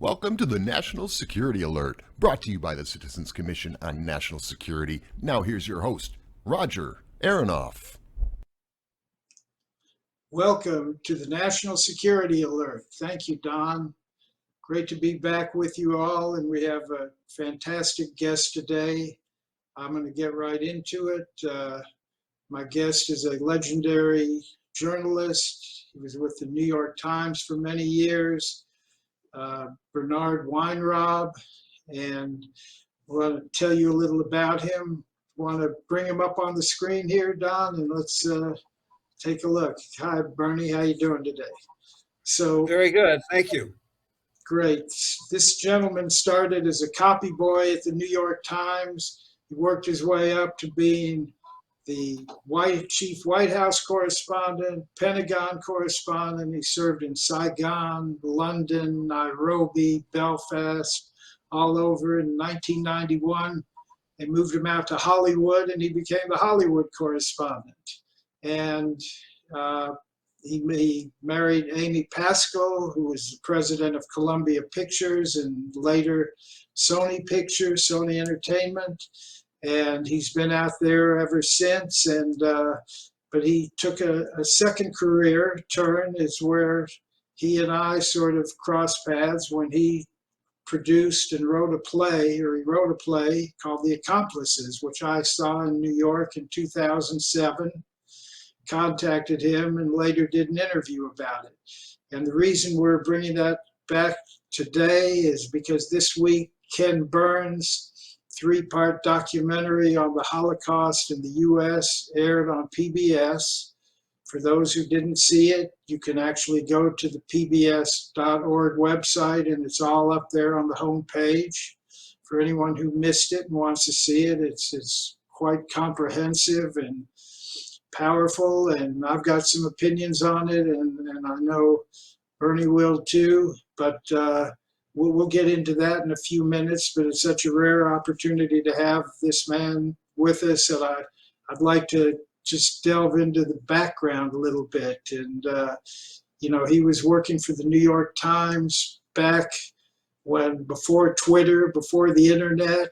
Welcome to the National Security Alert, brought to you by the Citizens Commission on National Security. Now here's your host, Roger Aronoff. Welcome to the National Security Alert. Thank you, Don. Great to be back with you all, and we have a fantastic guest today. I'm going to get right into it. My guest is a legendary journalist. He was with the New York Times for many years. Bernard Weinraub, and I want to tell you a little about him. I want to bring him up on the screen here, Don, and let's take a look. Hi, Bernie. How you doing today? So very good. Thank you. Great. This gentleman started as a copy boy at the New York Times. He worked his way up to being the chief White House correspondent, Pentagon correspondent. He served in Saigon, London, Nairobi, Belfast, all over. In 1991, they moved him out to Hollywood, and he became the Hollywood correspondent. And he married Amy Pascal, who was the president of Columbia Pictures and later Sony Pictures, Sony Entertainment. And he's been out there ever since. And but he took a second career turn, is where he and I sort of crossed paths when he produced and wrote a play, or he wrote a play called The Accomplices, which I saw in New York in 2007. Contacted him and later did an interview about it. And the reason we're bringing that back today is because this week Ken Burns' three-part documentary on the Holocaust in the US aired on PBS. For those who didn't see it, you can actually go to the pbs.org website, and it's all up there on the home page. For anyone who missed it and wants to see it, it's quite comprehensive and powerful, and I've got some opinions on it, and I know Bernie will too, but we'll get into that in a few minutes. But it's such a rare opportunity to have this man with us that I'd like to just delve into the background a little bit. And he was working for the New York Times back before Twitter, before the internet,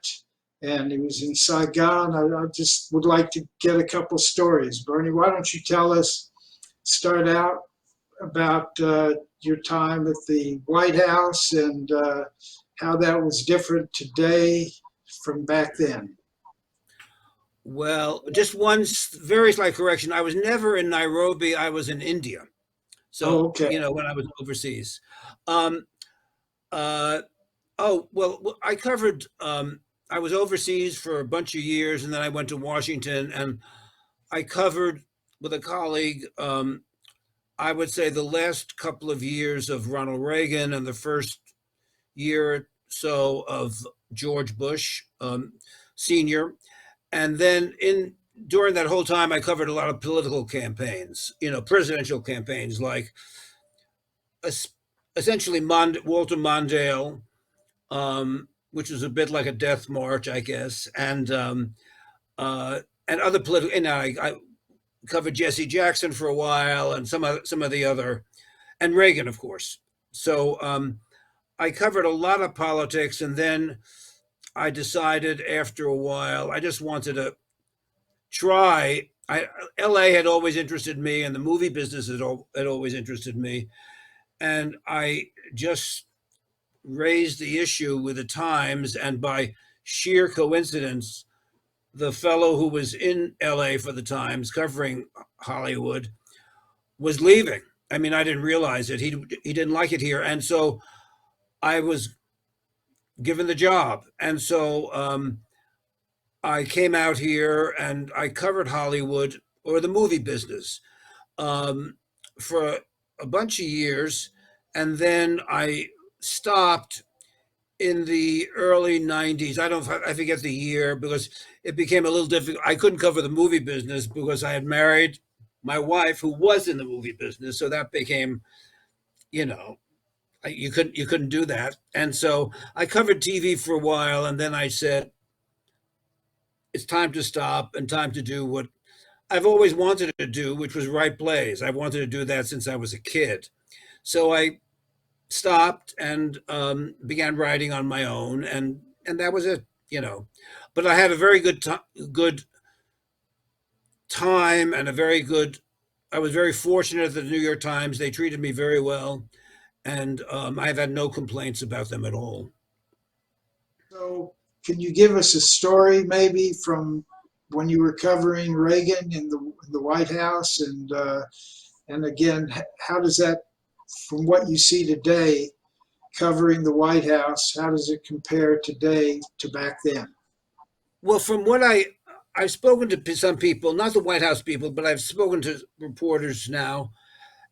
and he was in Saigon. I just would like to get a couple stories. Bernie, why don't you start out about your time at the White House and how that was different today from back then? Well, just one very slight correction. I was never in Nairobi. I was in India. So, okay. When I was overseas. I covered, I was overseas for a bunch of years, and then I went to Washington, and I covered with a colleague, I would say the last couple of years of Ronald Reagan and the first year or so of George Bush, Sr. And then during that whole time, I covered a lot of political campaigns, presidential campaigns, like essentially Walter Mondale, which was a bit like a death march, I guess, and other political. And I covered Jesse Jackson for a while, and some of the other, and Reagan, of course. So I covered a lot of politics, and then I decided after a while I just wanted to try. LA had always interested me, and the movie business had always interested me, and I just raised the issue with the Times, and by sheer coincidence, the fellow who was in LA for the Times covering Hollywood was leaving. I mean, I didn't realize it. He didn't like it here. And so I was given the job. And so I came out here and I covered Hollywood, or the movie business, for a bunch of years. And then I stopped in the early 90s. I forget the year, because it became a little difficult. I couldn't cover the movie business because I had married my wife who was in the movie business. So that became, you couldn't do that. And so I covered TV for a while, and then I said, it's time to stop and time to do what I've always wanted to do, which was write plays. I wanted to do that since I was a kid. So I stopped and began writing on my own, and that was it, But I had a very good time and a very good. I was very fortunate at the New York Times. They treated me very well, and I've had no complaints about them at all. So, can you give us a story maybe from when you were covering Reagan in the White House, and again, how does that, from what you see today, covering the White House, how does it compare today to back then? Well, from what I've spoken to some people, not the White House people, but I've spoken to reporters now,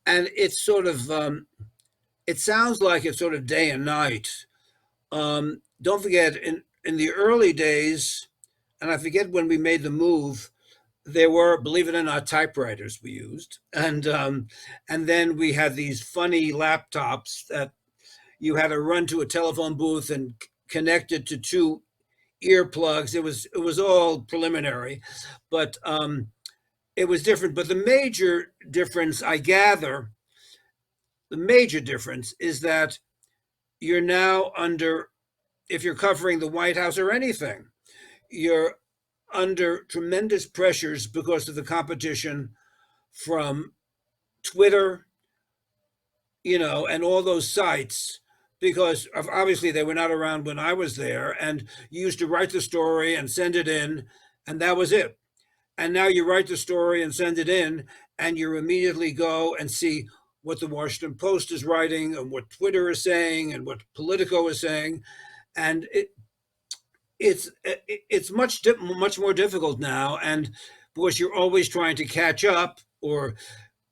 and it's sort of it sounds like it's sort of day and night. Don't forget, in the early days, and I forget when we made the move, there were, believe it or not, typewriters we used, and then we had these funny laptops that you had to run to a telephone booth and connect it to two earplugs. It was all preliminary, but it was different. But the major difference, I gather, the major difference is that you're now under, if you're covering the White House or anything, you're under tremendous pressures because of the competition from Twitter, and all those sites, because obviously they were not around when I was there, and you used to write the story and send it in, and that was it. And now you write the story and send it in, and you immediately go and see what the Washington Post is writing and what Twitter is saying and what Politico is saying, and it's much more difficult now, and because you're always trying to catch up or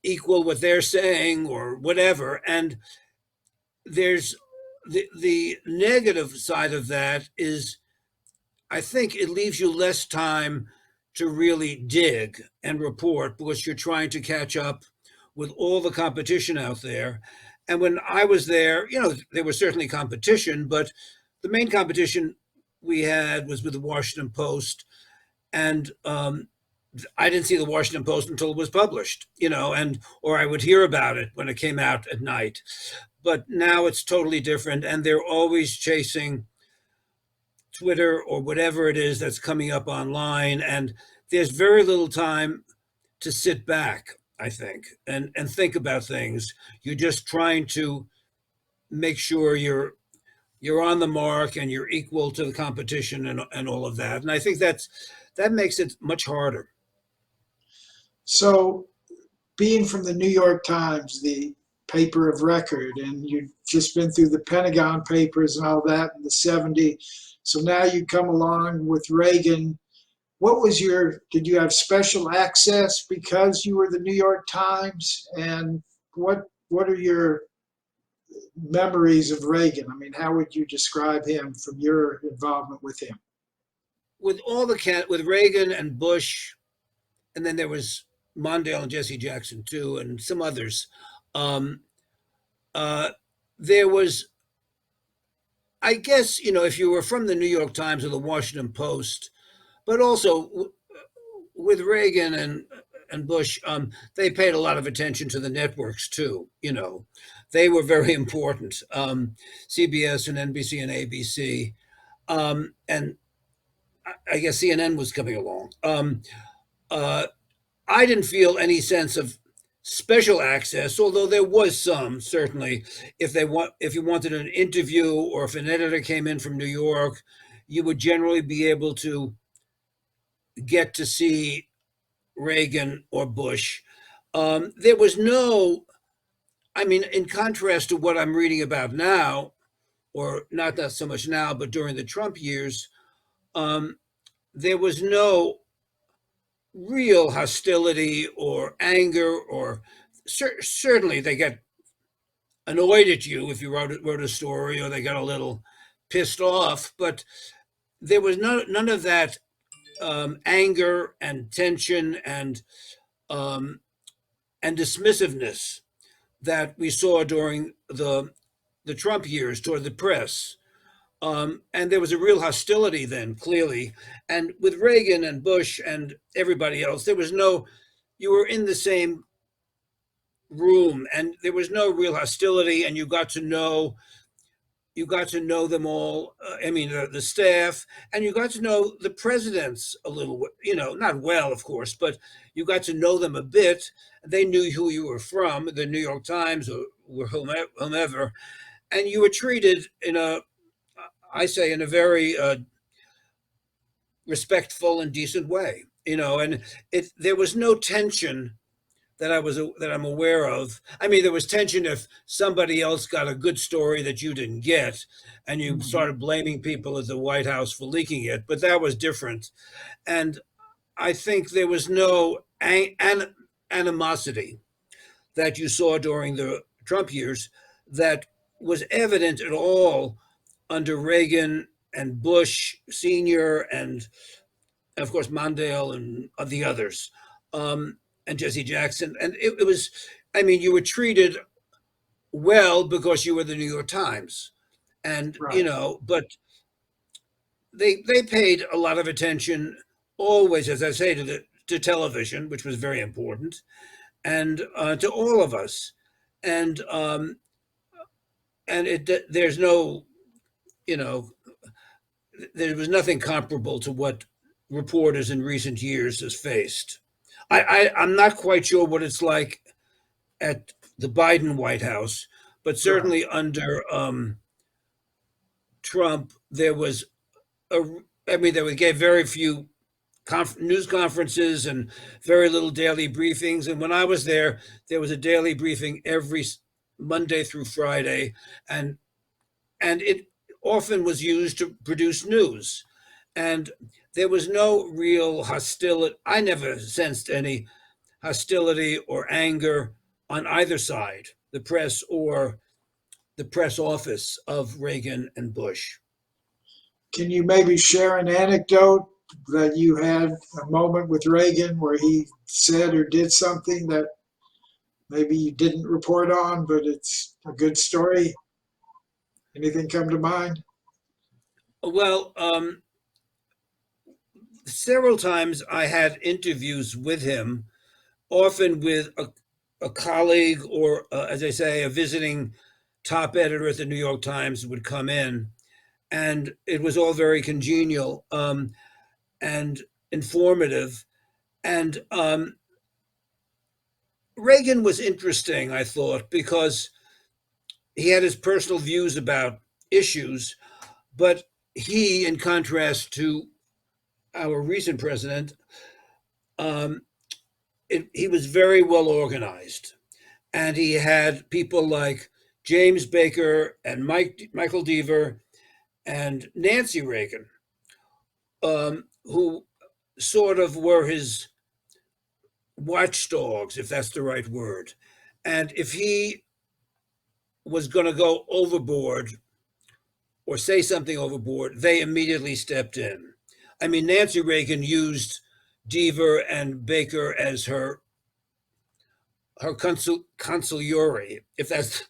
equal what they're saying or whatever, and there's the negative side of that is, I think it leaves you less time to really dig and report because you're trying to catch up with all the competition out there. And when I was there, there was certainly competition, but the main competition we had was with the Washington Post, and I didn't see the Washington Post until it was published, and or I would hear about it when it came out at night. But now it's totally different, and they're always chasing Twitter or whatever it is that's coming up online, and there's very little time to sit back, I think, and think about things. You're just trying to make sure you're on the mark and you're equal to the competition and all of that. And I think that makes it much harder. So, being from the New York Times, the paper of record, and you've just been through the Pentagon papers and all that in the 70s. So now you come along with Reagan. Did you have special access because you were the New York Times? And what are your memories of Reagan? I mean, how would you describe him from your involvement with him? With with Reagan and Bush, and then there was Mondale and Jesse Jackson too, and some others. There was, I guess, if you were from the New York Times or the Washington Post, but also with Reagan and Bush, they paid a lot of attention to the networks too. They were very important. CBS and NBC and ABC, and I guess CNN was coming along. I didn't feel any sense of special access, although there was some, certainly. If you wanted an interview or if an editor came in from New York, you would generally be able to get to see Reagan or Bush. There was no, in contrast to what I'm reading about now, or not so much now, but during the Trump years, there was no real hostility or anger, or certainly they get annoyed at you if you wrote a story, or they got a little pissed off, but there was none of that anger and tension and dismissiveness that we saw during the Trump years toward the press. And there was a real hostility then, clearly. And with Reagan and Bush and everybody else, there was you were in the same room, and there was no real hostility, and you got to know them all. I mean, the staff, and you got to know the presidents a little, not well, of course, but you got to know them a bit. They knew who you were from, the New York Times or whomever, and you were treated in a very respectful and decent way, and there was no tension that I'm aware of. I mean, there was tension if somebody else got a good story that you didn't get, and you started blaming people at the White House for leaking it, but that was different. And I think there was no animosity that you saw during the Trump years that was evident at all under Reagan and Bush Sr. and of course Mondale and the others. And Jesse Jackson. And it was, I mean, you were treated well because you were the New York Times. And, Right. But they paid a lot of attention always, as I say, to television, which was very important, and to all of us. And there's no, there was nothing comparable to what reporters in recent years has faced. I'm not quite sure what it's like at the Biden White House, but certainly under Trump, there was they gave very few news conferences and very little daily briefings. And when I was there was a daily briefing every Monday through Friday, and it often was used to produce news. And there was no real hostility. I never sensed any hostility or anger on either side, the press or the press office of Reagan and Bush. Can you maybe share an anecdote that you had a moment with Reagan where he said or did something that maybe you didn't report on, but it's a good story? Anything come to mind? Well, several times I had interviews with him, often with a colleague or, as I say, a visiting top editor at the New York Times would come in, and it was all very congenial and informative. And Reagan was interesting, I thought, because he had his personal views about issues, but he, in contrast to our recent president, he was very well organized, and he had people like James Baker and Michael Deaver and Nancy Reagan, who sort of were his watchdogs, if that's the right word. And if he was going to go overboard or say something overboard, they immediately stepped in. I mean, Nancy Reagan used Deaver and Baker as her consigliere, if that's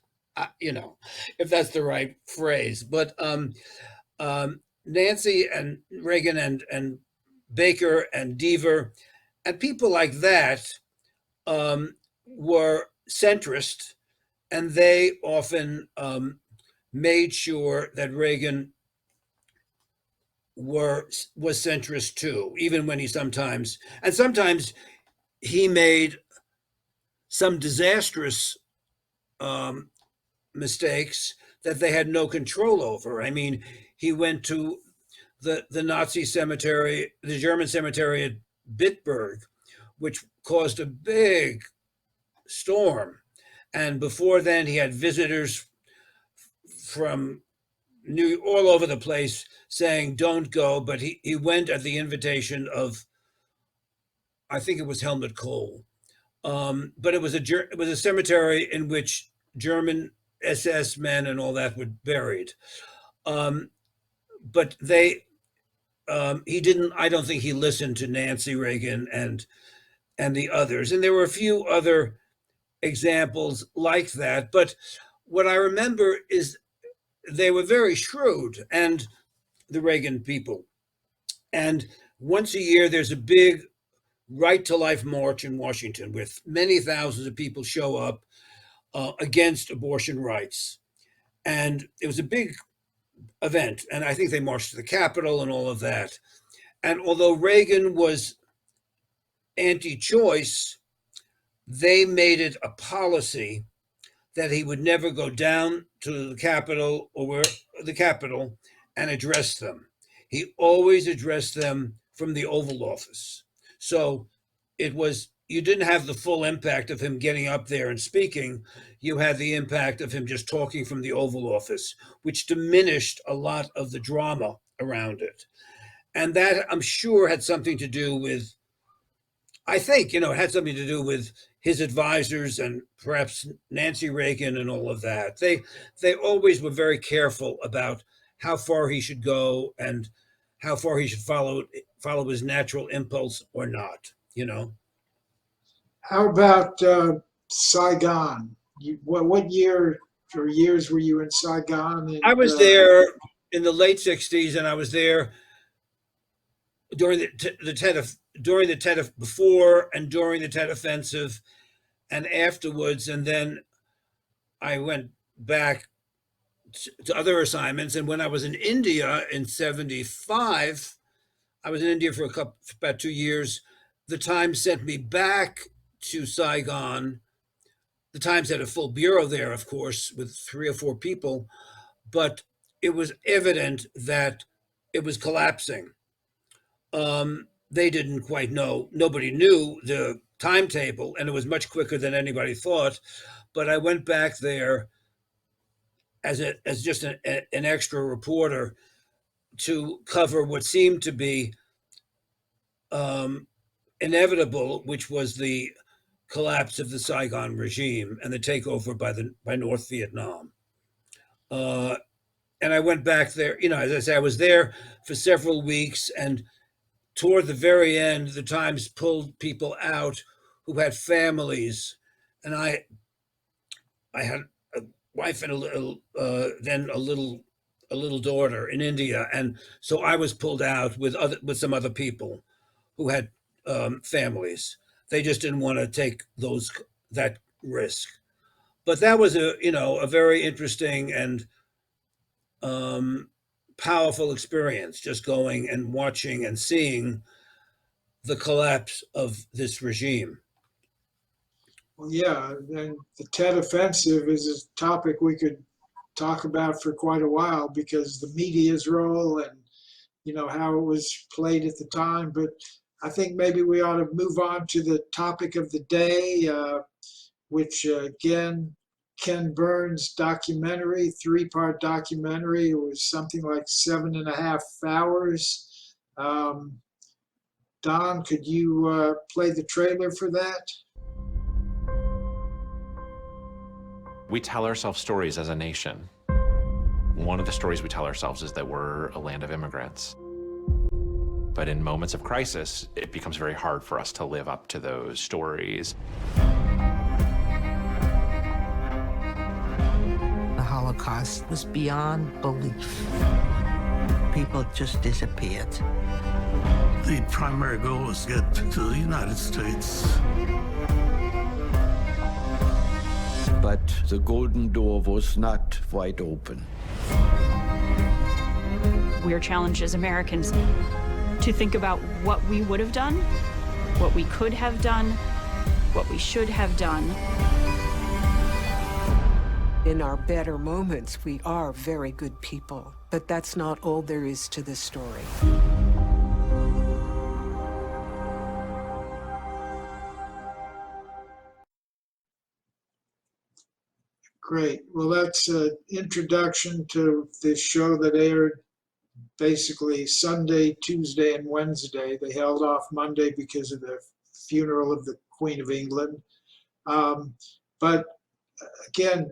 if that's the right phrase. But Nancy and Reagan and Baker and Deaver and people like that were centrist, and they often made sure that Reagan was centrist too, even when he sometimes he made some disastrous mistakes that they had no control over. I mean, he went to the Nazi cemetery, the German cemetery at Bitburg, which caused a big storm. And before then, he had visitors from all over the place saying, "Don't go." But he went at the invitation of, I think it was Helmut Kohl. But it was a cemetery in which German SS men and all that were buried. But he didn't. I don't think he listened to Nancy Reagan and the others. And there were a few other examples like that. But what I remember is they were very shrewd, and the Reagan people. And once a year, there's a big Right to Life march in Washington, with many thousands of people show up against abortion rights. And it was a big event. And I think they marched to the Capitol and all of that. And although Reagan was anti-choice, they made it a policy that he would never go down to the Capitol and address them. He always addressed them from the Oval Office. So you didn't have the full impact of him getting up there and speaking. You had the impact of him just talking from the Oval Office, which diminished a lot of the drama around it. And that, I'm sure, had something to do with, I think, it had something to do with his advisors and perhaps Nancy Reagan and all of that. They always were very careful about how far he should go and how far he should follow his natural impulse or not, How about Saigon? What year or years were you in Saigon? And, I was there in the late 60s, and I was there during the Tet before and during the Tet Offensive and afterwards. And then I went back to other assignments. And when I was in India in 75, I was in India for about 2 years. The Times sent me back to Saigon. The Times had a full bureau there, of course, with 3 or 4 people, but it was evident that it was collapsing. They didn't quite know. Nobody knew the timetable, and it was much quicker than anybody thought. But I went back there as just an extra reporter to cover what seemed to be inevitable, which was the collapse of the Saigon regime and the takeover by North Vietnam. And I went back there, as I say, I was there for several weeks, and toward the very end, the Times pulled people out who had families, and I had a wife and then a little daughter in India, and so I was pulled out with some other people who had families. They just didn't want to take that risk. But that was a very interesting and powerful experience, just going and watching and seeing the collapse of this regime. Well, yeah, and the Tet Offensive is a topic we could talk about for quite a while because the media's role and how it was played at the time. But I think maybe we ought to move on to the topic of the day, which again, Ken Burns documentary, 3-part documentary. It was something like 7.5 hours. Don, could you play the trailer for that? We tell ourselves stories as a nation. One of the stories we tell ourselves is that we're a land of immigrants. But in moments of crisis, it becomes very hard for us to live up to those stories. The Holocaust was beyond belief. People just disappeared. The primary goal was to get to the United States. But the golden door was not wide open. We are challenged as Americans to think about what we would have done, what we could have done, what we should have done. In our better moments, we are very good people, but that's not all there is to this story. Great. Well, that's an introduction to this show that aired basically Sunday, Tuesday, and Wednesday. They held off Monday because of the funeral of the Queen of England. But again,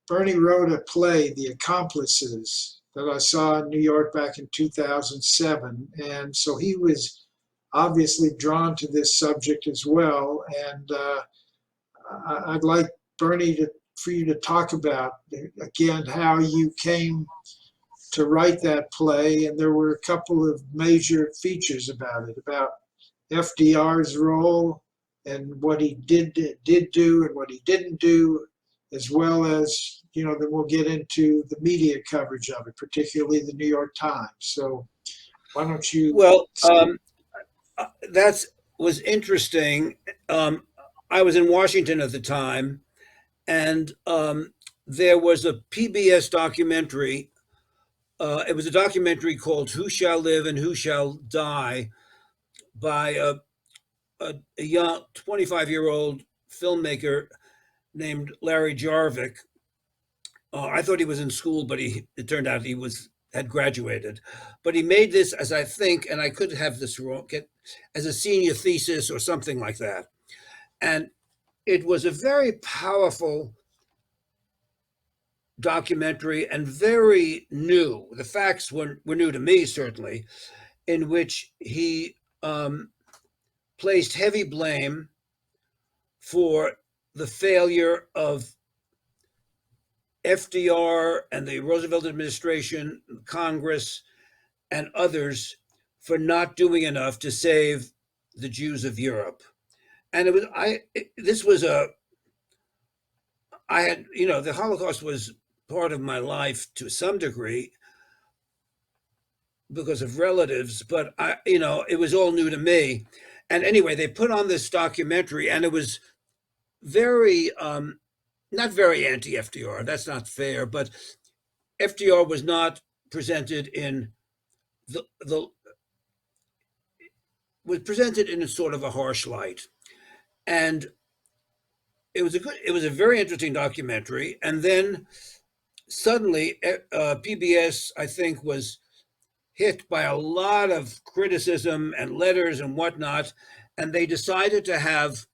Bernie wrote a play, The Accomplices, that I saw in New York back in 2007. And so he was obviously drawn to this subject as well. And I'd like Bernie for you to talk about, again, how you came to write that play. And there were a couple of major features about it, about FDR's role and what he did do and what he didn't do, as well as, then we'll get into the media coverage of it, particularly the New York Times. So why don't you? Well, that was interesting. I was in Washington at the time, and there was a PBS documentary. It was a documentary called "Who Shall Live and Who Shall Die" by a young 25-year-old filmmaker named Larry Jarvik. I thought he was in school, but it turned out he had graduated. But he made this, as I think, and I could have this wrong, as a senior thesis or something like that. And it was a very powerful documentary and very new. The facts were new to me, certainly, in which he placed heavy blame for the failure of FDR and the Roosevelt administration, Congress, and others for not doing enough to save the Jews of Europe. And the Holocaust was part of my life to some degree because of relatives, but it was all new to me. And anyway, they put on this documentary, and it was very, not very anti-FDR. That's not fair, but FDR was not presented in was presented in a sort of a harsh light, and it was a very interesting documentary. And then suddenly, PBS, I think, was hit by a lot of criticism and letters and whatnot, and they decided to have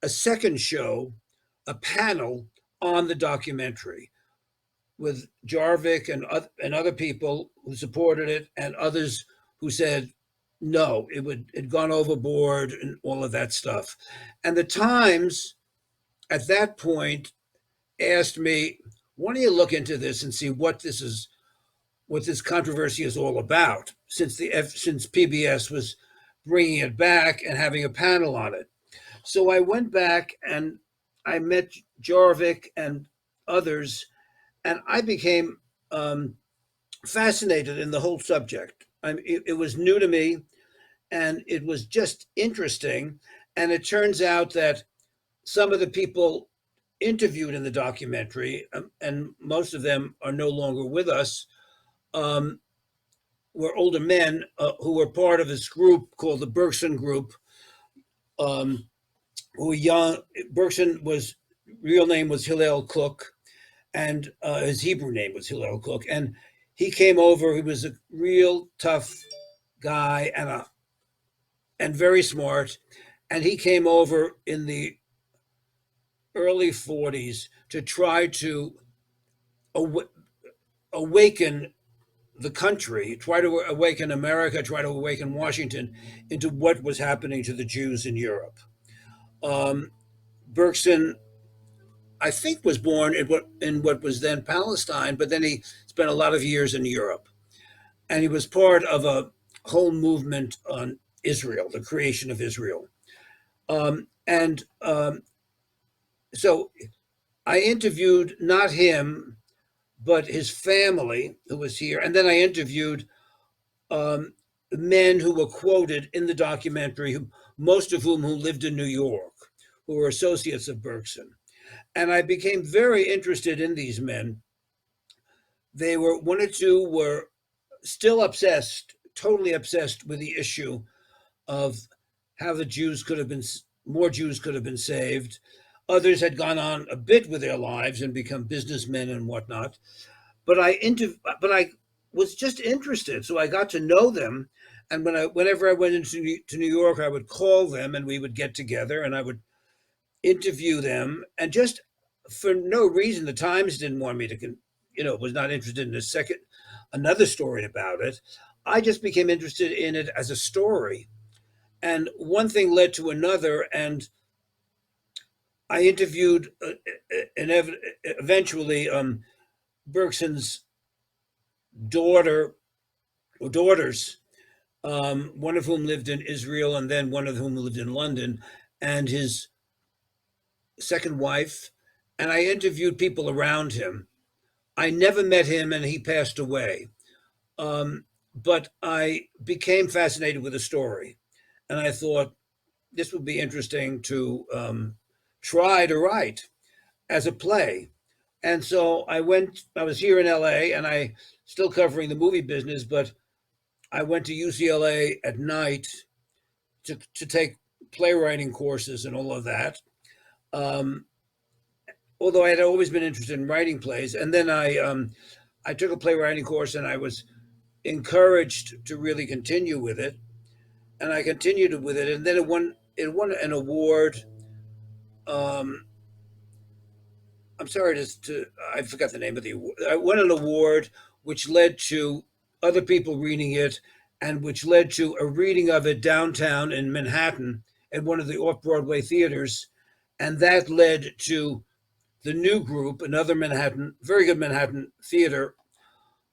a second show, a panel on the documentary with Jarvik and other people who supported it, and others who said no, it had gone overboard and all of that stuff. And the Times at that point asked me, why don't you look into this and see what this controversy is all about, since PBS was bringing it back and having a panel on it. So I went back and I met Jarvik and others, and I became fascinated in the whole subject. It was new to me, and it was just interesting. And it turns out that some of the people interviewed in the documentary, and most of them are no longer with us, were older men who were part of this group called the Bergson Group, who were young. Bergson's real name was Hillel Cook, and his Hebrew name was Hillel Cook. And he came over. He was a real tough guy and very smart. And he came over in the early 40s to try to awaken the country, try to awaken America, try to awaken Washington into what was happening to the Jews in Europe. Bergson, I think, was born in what was then Palestine, but then he spent a lot of years in Europe. And he was part of a whole movement on Israel, the creation of Israel. So I interviewed not him, but his family who was here. And then I interviewed men who were quoted in the documentary, most of whom who lived in New York, who were associates of Bergson. And I became very interested in these men. One or two were still obsessed, totally obsessed with the issue of how more Jews could have been saved. Others had gone on a bit with their lives and become businessmen and whatnot. But I was just interested, so I got to know them. And whenever I went to New York, I would call them and we would get together and I would interview them. And just for no reason, the Times didn't want me to, was not interested in another story about it. I just became interested in it as a story. And one thing led to another, and I interviewed eventually Bergson's daughters, one of whom lived in Israel and then one of whom lived in London, and his second wife and I interviewed people around him. I never met him, and he passed away. But I became fascinated with the story, and I thought this would be interesting to try to write as a play. And so I was here in LA, and I still covering the movie business, but I went to UCLA at night to take playwriting courses and all of that. Although I had always been interested in writing plays, and then I took a playwriting course, and I was encouraged to really continue with it, and I continued with it, and then it won an award. I'm sorry I forgot the name of the award. I won an award which led to other people reading it, and which led to a reading of it downtown in Manhattan at one of the off-Broadway theaters, and that led to the New Group, another very good Manhattan theater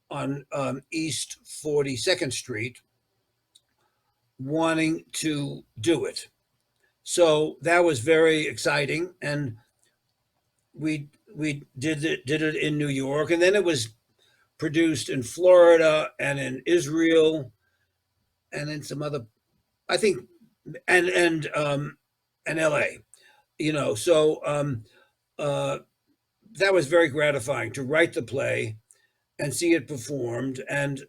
on East 42nd Street, wanting to do it. So that was very exciting, and we did it in New York, and then it was produced in Florida and in Israel, and in some other, I think, and LA. So that was very gratifying to write the play and see it performed, and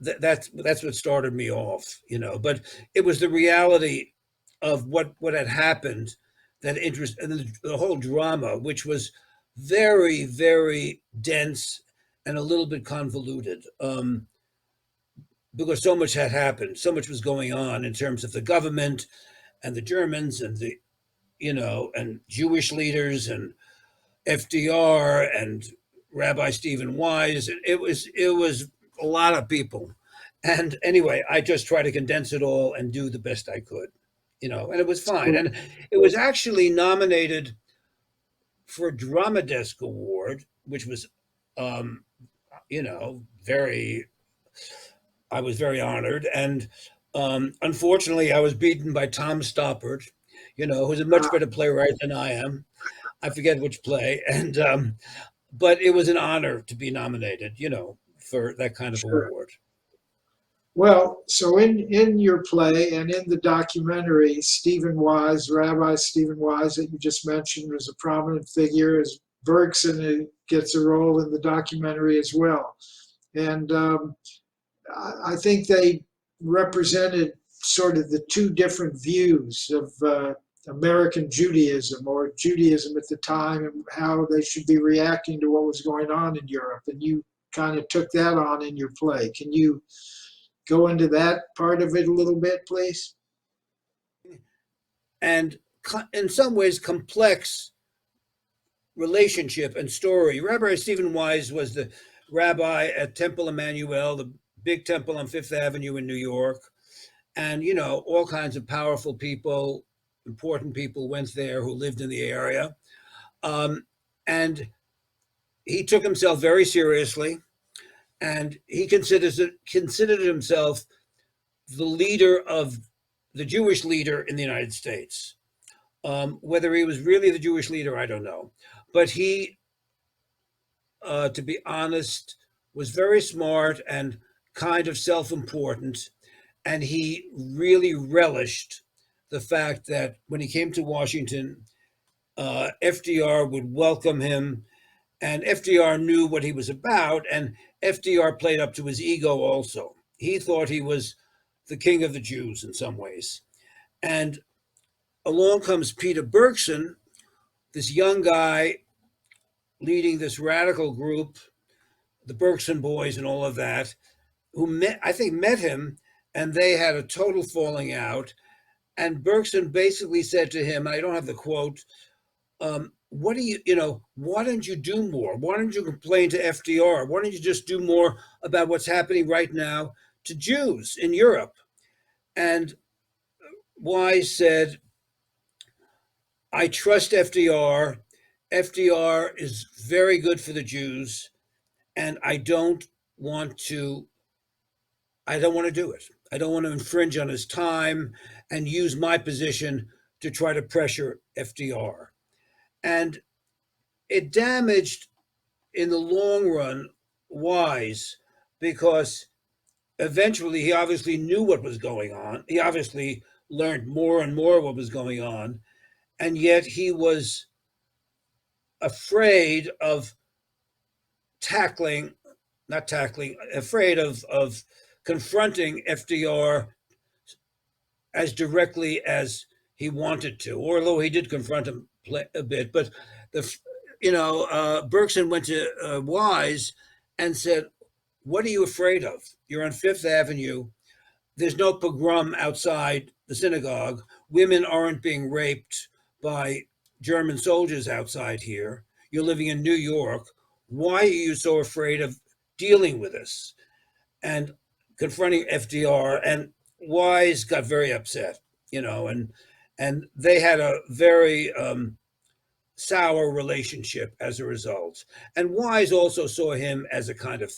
that's what started me off. But it was the reality of what had happened that interested, and the whole drama, which was very, very dense and a little bit convoluted, because so much had happened, so much was going on in terms of the government and the Germans and and Jewish leaders and FDR and Rabbi Stephen Wise. It was a lot of people. And anyway, I just tried to condense it all and do the best I could, and it was fine. And it was actually nominated for a Drama Desk Award, which was, I was very honored. And unfortunately, I was beaten by Tom Stoppard, who's a much better playwright than I am. I forget which play. And, but it was an honor to be nominated, for that kind of award. Well, so in your play and in the documentary, Rabbi Stephen Wise that you just mentioned, was a prominent figure, as Bergson gets a role in the documentary as well. And I think they represented sort of the two different views of American Judaism, or Judaism at the time, and how they should be reacting to what was going on in Europe. And you kind of took that on in your play. Can you go into that part of it a little bit, please? And in some ways, complex relationship and story. Rabbi Stephen Wise was the rabbi at Temple Emmanuel, the big temple on Fifth Avenue in New York. And, all kinds of powerful people, important people went there who lived in the area. And he took himself very seriously, and he considered himself the Jewish leader in the United States. Whether he was really the Jewish leader, I don't know. But he, to be honest, was very smart and kind of self-important. And he really relished the fact that when he came to Washington, FDR would welcome him, and FDR knew what he was about, and FDR played up to his ego also. He thought he was the king of the Jews in some ways. And along comes Peter Bergson, this young guy leading this radical group, the Bergson Boys and all of that, who met him, and they had a total falling out. And Bergson basically said to him, and I don't have the quote, why don't you do more? Why don't you complain to FDR? Why don't you just do more about what's happening right now to Jews in Europe? And Wise said, I trust FDR. FDR is very good for the Jews, and I don't want to do it. I don't want to infringe on his time and use my position to try to pressure FDR. And it damaged, in the long run, Wise, because eventually he obviously knew what was going on. He obviously learned more and more what was going on. And yet he was afraid of afraid of confronting FDR as directly as he wanted to, although he did confront him a bit. But Bergson went to Wise and said, "What are you afraid of? You're on Fifth Avenue. There's no pogrom outside the synagogue. Women aren't being raped by German soldiers outside here. You're living in New York. Why are you so afraid of dealing with this?" And confronting FDR, and Wise got very upset, and they had a very sour relationship as a result. And Wise also saw him as a kind of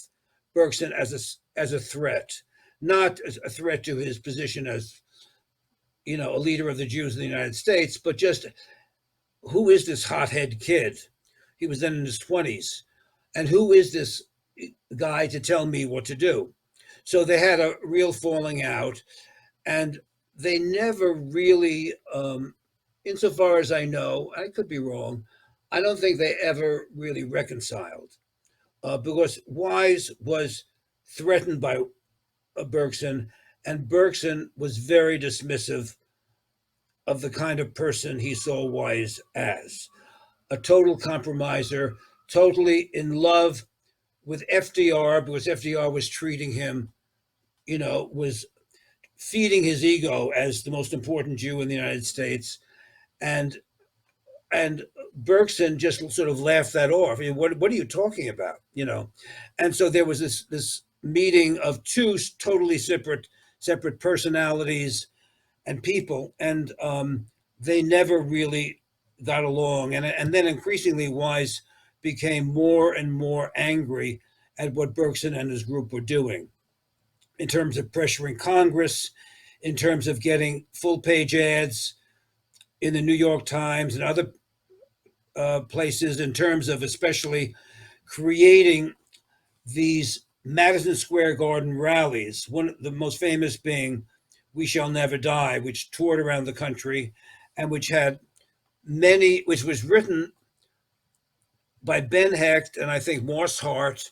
Bergson as a threat, not a threat to his position as, a leader of the Jews in the United States, but just, who is this hothead kid? He was then in his 20s. And who is this guy to tell me what to do? So they had a real falling out, and they never really, insofar as I know, I could be wrong, I don't think they ever really reconciled, because Wise was threatened by Bergson, and Bergson was very dismissive of the kind of person he saw Wise as. A total compromiser, totally in love with FDR, because FDR was treating him, was feeding his ego as the most important Jew in the United States. And Bergson just sort of laughed that off. What are you talking about? And so there was this meeting of two totally separate personalities and people, and they never really got along. And then increasingly, Wise became more and more angry at what Bergson and his group were doing, in terms of pressuring Congress, in terms of getting full-page ads in the New York Times and other places, in terms of especially creating these Madison Square Garden rallies, one of the most famous being "We Shall Never Die," which toured around the country, and which was written by Ben Hecht and I think Morse Hart,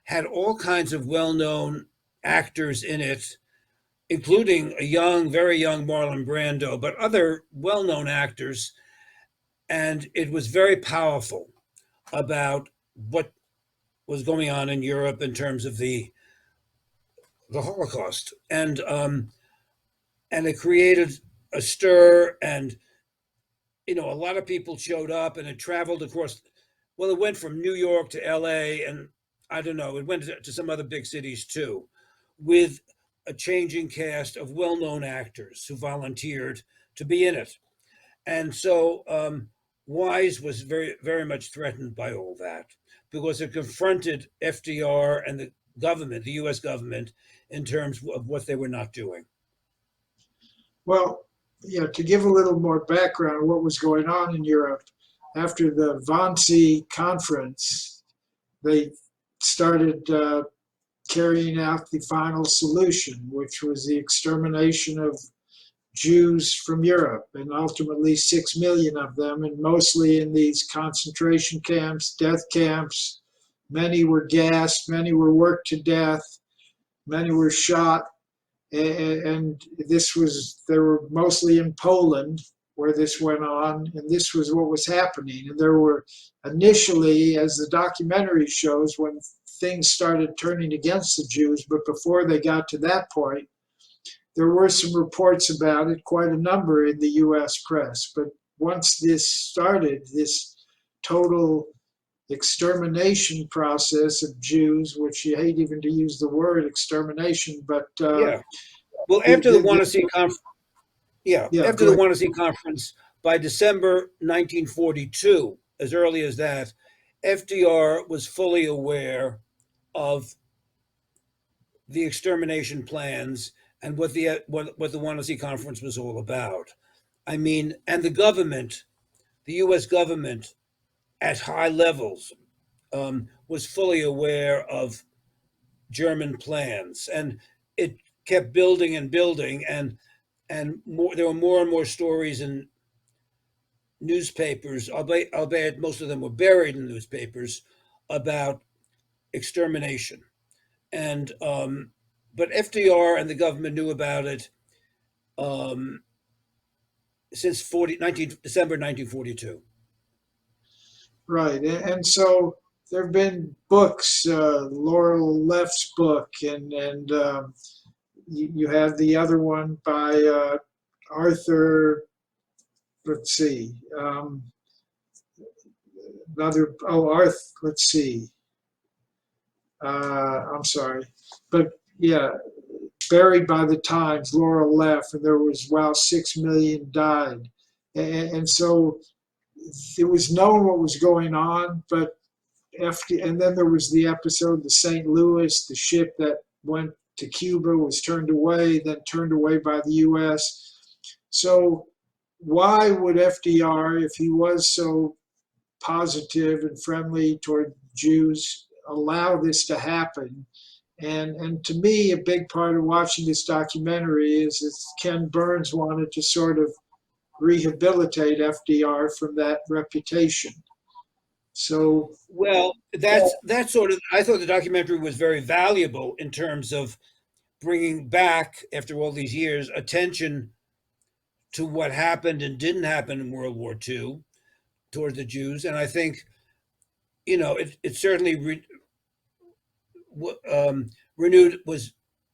had all kinds of well-known actors in it, including a very young Marlon Brando, but other well-known actors. And it was very powerful about what was going on in Europe in terms of the Holocaust. And it created a stir, and, a lot of people showed up, and it traveled across, it went from New York to LA, and I don't know, it went to some other big cities too, with a changing cast of well-known actors who volunteered to be in it. And so Wise was very, very much threatened by all that, because it confronted FDR and the government, the US government, in terms of what they were not doing. Well, to give a little more background on what was going on in Europe, after the Wannsee Conference, they started carrying out the final solution, which was the extermination of Jews from Europe, and ultimately 6 million of them, and mostly in these concentration camps, death camps. Many were gassed, many were worked to death, many were shot, and they were mostly in Poland where this went on, and this was what was happening. And there were initially, as the documentary shows, when things started turning against the Jews, but before they got to that point, there were some reports about it, quite a number in the US press. But once this started, this total extermination process of Jews, which you hate even to use the word extermination, but yeah. Well, after the Wannsee Conference, after the Wannsee Conference, by December 1942, as early as that, FDR was fully aware of the extermination plans and what the Wannsee Conference was all about. I mean, and the U.S. government at high levels was fully aware of German plans, and it kept building and building, and more, there were more and more stories in newspapers, albeit most of them were buried in newspapers, about extermination. And but FDR and the government knew about it um, since December 1942. Right. And so there have been books, Laurel Leff's book, and you have the other one by Arthur, let's see, let's see. I'm sorry. But yeah, Buried by the Times, Laurel Leff, and there was, wow, 6 million died. And so it was known what was going on, but and then there was the episode, the St. Louis, the ship that went to Cuba was turned away, then turned away by the U.S. So why would FDR, if he was so positive and friendly toward Jews, allow this to happen? And to me, a big part of watching this documentary is Ken Burns wanted to sort of rehabilitate FDR from that reputation. So, well, that's sort of, I thought the documentary was very valuable in terms of bringing back, after all these years, attention to what happened and didn't happen in World War II toward the Jews. And I think, it certainly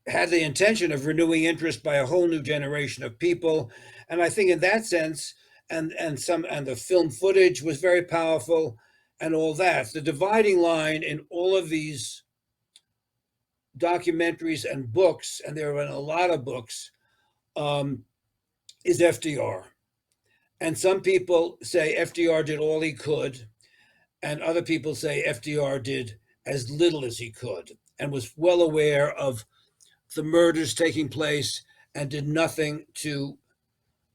had the intention of renewing interest by a whole new generation of people. And I think in that sense, and the film footage was very powerful and all that. The dividing line in all of these documentaries and books, and there have been a lot of books, is FDR. And some people say FDR did all he could, and other people say FDR did as little as he could and was well aware of the murders taking place and did nothing to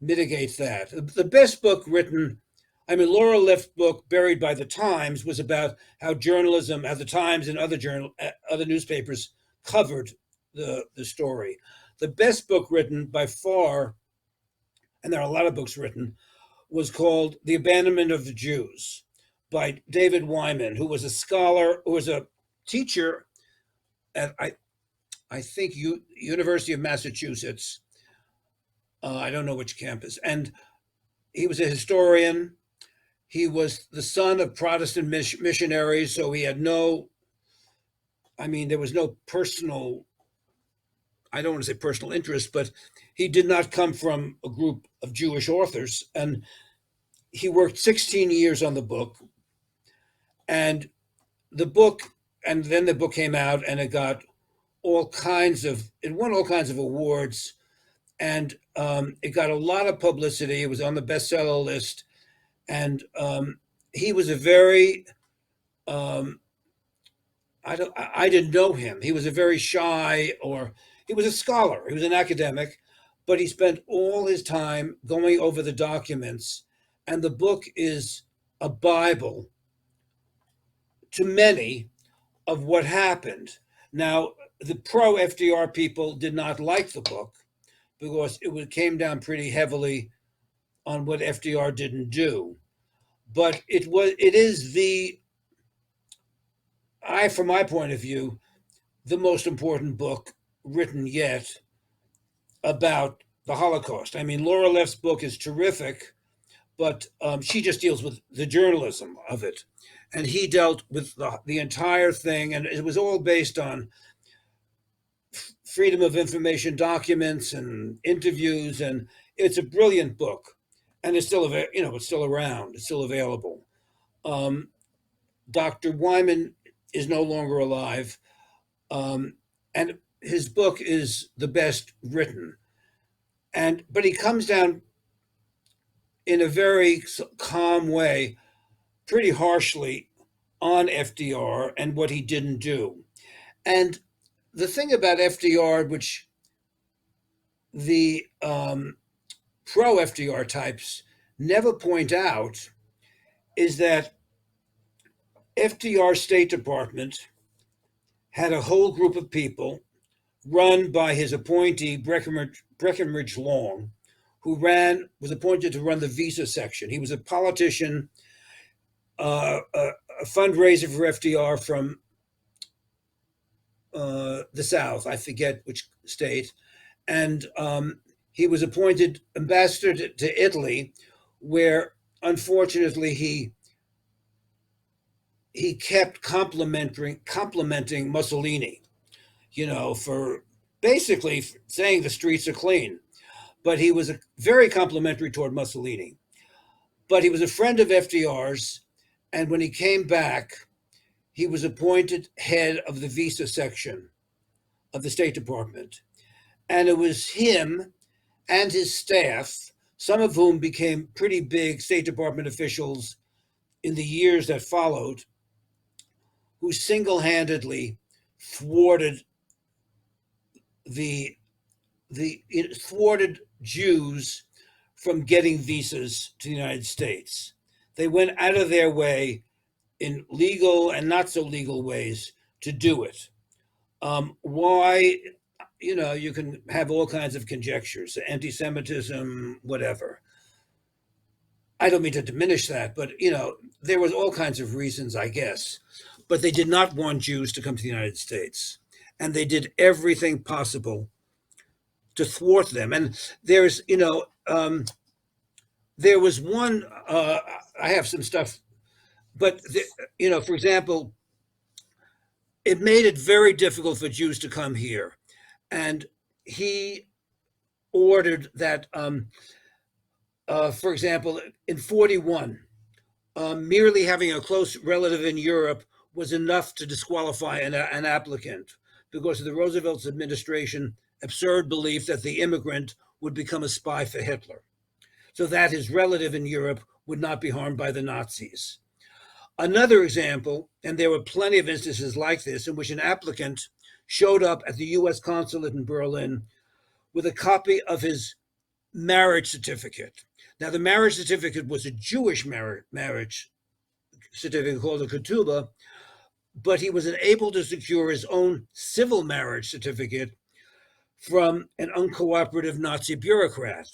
mitigate that. The best book written, Laura Leff's book, Buried by the Times, was about how journalism at the Times and other newspapers covered the story. The best book written by far, and there are a lot of books written, was called The Abandonment of the Jews by David Wyman, who was a scholar, who was a teacher at, I think, University of Massachusetts. I don't know which campus. And he was a historian. He was the son of Protestant missionaries, so he had there was no personal, I don't want to say personal interest, but he did not come from a group of Jewish authors. And he worked 16 years on the book. And then the book came out, and it got it won all kinds of awards, and it got a lot of publicity. It was on the bestseller list, and he was a very, I didn't know him. He was a very shy, he was a scholar. He was an academic, but he spent all his time going over the documents, and the book is a Bible to many of what happened. Now, the pro-FDR people did not like the book because it came down pretty heavily on what FDR didn't do. But it is from my point of view, the most important book written yet about the Holocaust. Laura Leff's book is terrific, but she just deals with the journalism of it. And he dealt with the entire thing, and it was all based on freedom of information documents and interviews, and it's a brilliant book, and it's still it's still around, it's still available. Dr. Wyman is no longer alive, and his book is the best written, but he comes down in a very calm way, pretty harshly, on FDR and what he didn't do. And the thing about FDR, which the pro-FDR types never point out is that FDR's State Department had a whole group of people run by his appointee, Breckinridge Long, who was appointed to run the visa section. He was a politician, a fundraiser for FDR from the South, I forget which state, and he was appointed ambassador to Italy, where unfortunately he kept complimenting Mussolini, for basically saying the streets are clean. But he was very complimentary toward Mussolini. But he was a friend of FDR's, and when he came back, he was appointed head of the visa section of the State Department. And it was him and his staff, some of whom became pretty big State Department officials in the years that followed, who single-handedly thwarted thwarted Jews from getting visas to the United States. They went out of their way in legal and not so legal ways to do it. Why? You can have all kinds of conjectures, anti-Semitism, whatever. I don't mean to diminish that, but, there was all kinds of reasons, I guess. But they did not want Jews to come to the United States. And they did everything possible to thwart them. And there's, there was one, I have some stuff, but, for example, it made it very difficult for Jews to come here. And he ordered that, for example, in 1941, merely having a close relative in Europe was enough to disqualify an applicant because of the Roosevelt administration absurd belief that the immigrant would become a spy for Hitler, so that his relative in Europe would not be harmed by the Nazis. Another example, and there were plenty of instances like this, in which an applicant showed up at the U.S. consulate in Berlin with a copy of his marriage certificate. Now, the marriage certificate was a Jewish marriage certificate called a ketubah, but he was unable to secure his own civil marriage certificate from an uncooperative Nazi bureaucrat.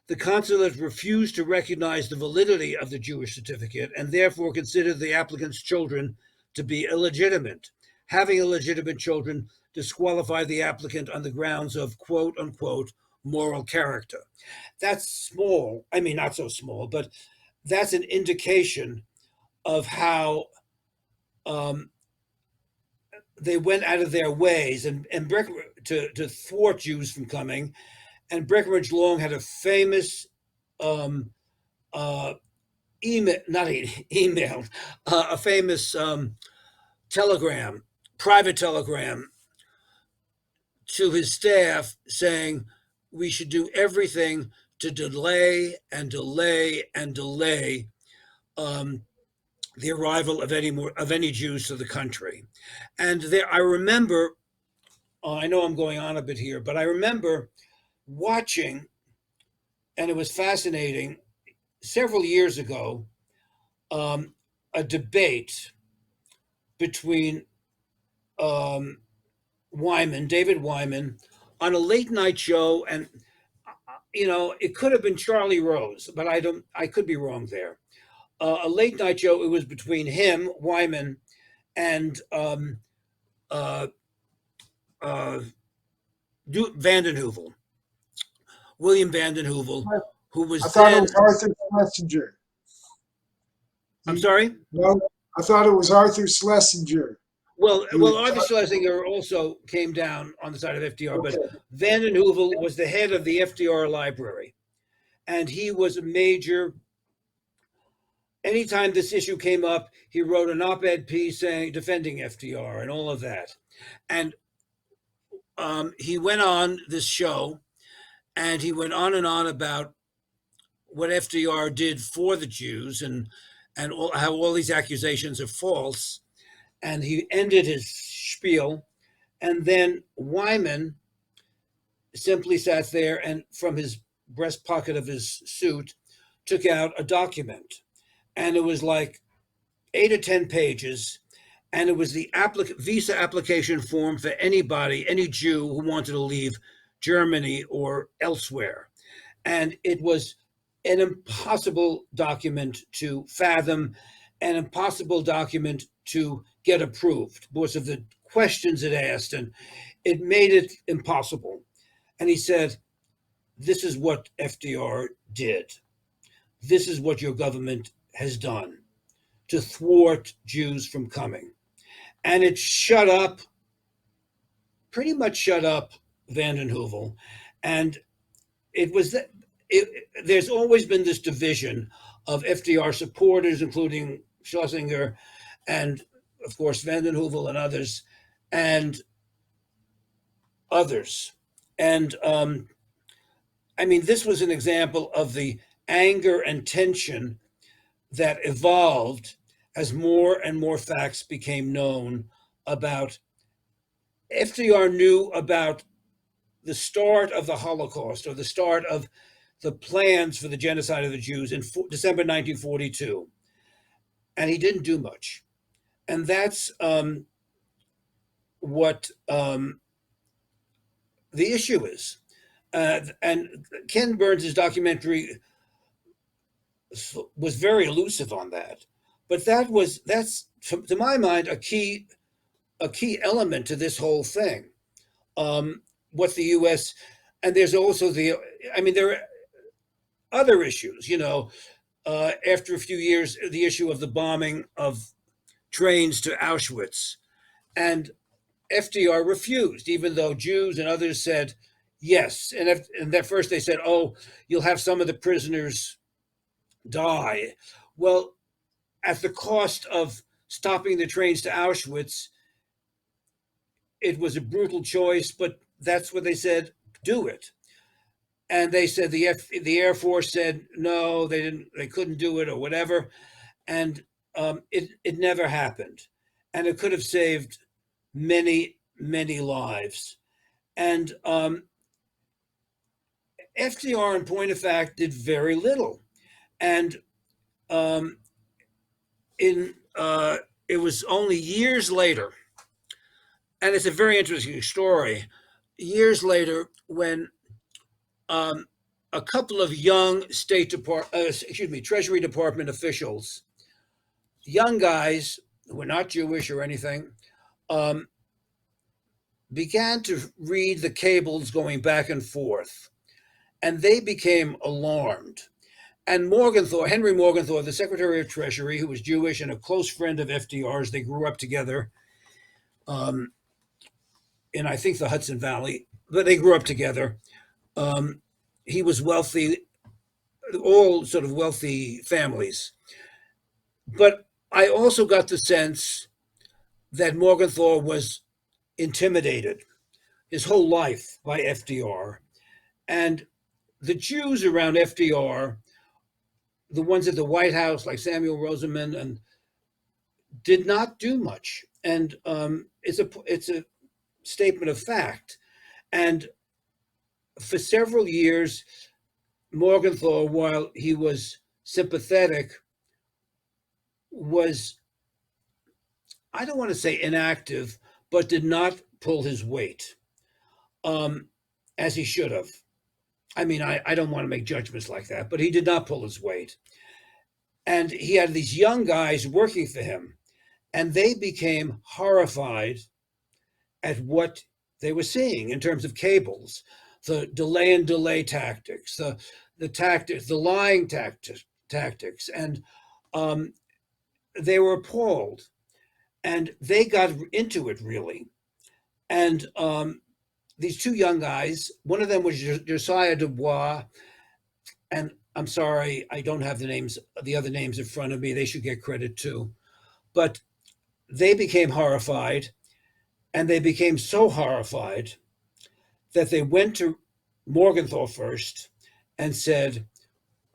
The consulate refused to recognize the validity of the Jewish certificate and therefore considered the applicant's children to be illegitimate. Having illegitimate children disqualified the applicant on the grounds of quote unquote moral character. That's small. I mean, not so small, but that's an indication of how they went out of their ways and to thwart Jews from coming. And Breckinridge Long had a famous a famous telegram, private telegram to his staff saying we should do everything to delay and delay and delay the arrival of any Jews to the country. And there, I remember, I know I'm going on a bit here, but I remember watching, and it was fascinating, several years ago, a debate between David Wyman, on a late night show, and it could have been Charlie Rose, but I could be wrong there. A late night show. It was between him, Wyman, and Vanden Heuvel, William Vanden Heuvel, who was I thought it was Arthur Schlesinger. I'm sorry? No, I thought it was Arthur Schlesinger. Well, Arthur Schlesinger also came down on the side of FDR, Okay. but Vanden Heuvel was the head of the FDR library, and he was a major. Anytime this issue came up, he wrote an op-ed piece defending FDR and all of that. And he went on this show, and he went on and on about what FDR did for the Jews and how all these accusations are false. And he ended his spiel, and then Wyman simply sat there and from his breast pocket of his suit, took out a document, and it was like 8 or 10 pages, and it was the visa application form for anybody, any Jew who wanted to leave Germany or elsewhere. And it was an impossible document to fathom, an impossible document to get approved because of the questions it asked, and it made it impossible. And he said, this is what FDR did. This is what your government has done to thwart Jews from coming. And it pretty much shut up Vanden Heuvel. And it was that there's always been this division of FDR supporters, including Schlesinger and, of course, Vanden Heuvel and others. And I mean, this was an example of the anger and tension that evolved as more and more facts became known about. FDR knew about the start of the Holocaust, or the start of the plans for the genocide of the Jews in December 1942. And he didn't do much. And that's what the issue is. And Ken Burns' documentary was very elusive on that. But that's to my mind, a key element to this whole thing. What the U.S. and there's also there are other issues. After a few years, the issue of the bombing of trains to Auschwitz, and FDR refused, even though Jews and others said yes. And at first they said, "Oh, you'll have some of the prisoners die." Well, at the cost of stopping the trains to Auschwitz, it was a brutal choice, but that's what they said, do it. And they said the Air Force said no, they couldn't do it or whatever. And it never happened. And it could have saved many, many lives. And FDR, in point of fact, did very little. And it was only years later, and it's a very interesting story, years later when a couple of young Treasury Department officials, young guys who were not Jewish or anything, began to read the cables going back and forth, and they became alarmed. And Henry Morgenthau, the Secretary of Treasury, who was Jewish and a close friend of FDR's, they grew up together in, I think, the Hudson Valley, but they grew up together. He was wealthy, all sort of wealthy families. But I also got the sense that Morgenthau was intimidated his whole life by FDR. And the Jews around FDR, the ones at the White House, like Samuel Rosenman, and did not do much. And it's a statement of fact. And for several years, Morgenthau, while he was sympathetic, was, I don't want to say inactive, but did not pull his weight as he should have. I mean, I don't want to make judgments like that, but he did not pull his weight. And he had these young guys working for him, and they became horrified at what they were seeing in terms of cables, the delay and delay tactics, the tactics, the lying tactics. And they were appalled, and they got into it really. And these two young guys, one of them was Josiah Dubois, and I'm sorry, I don't have the other names in front of me. They should get credit too. But they became horrified, and they became so horrified that they went to Morgenthau first and said,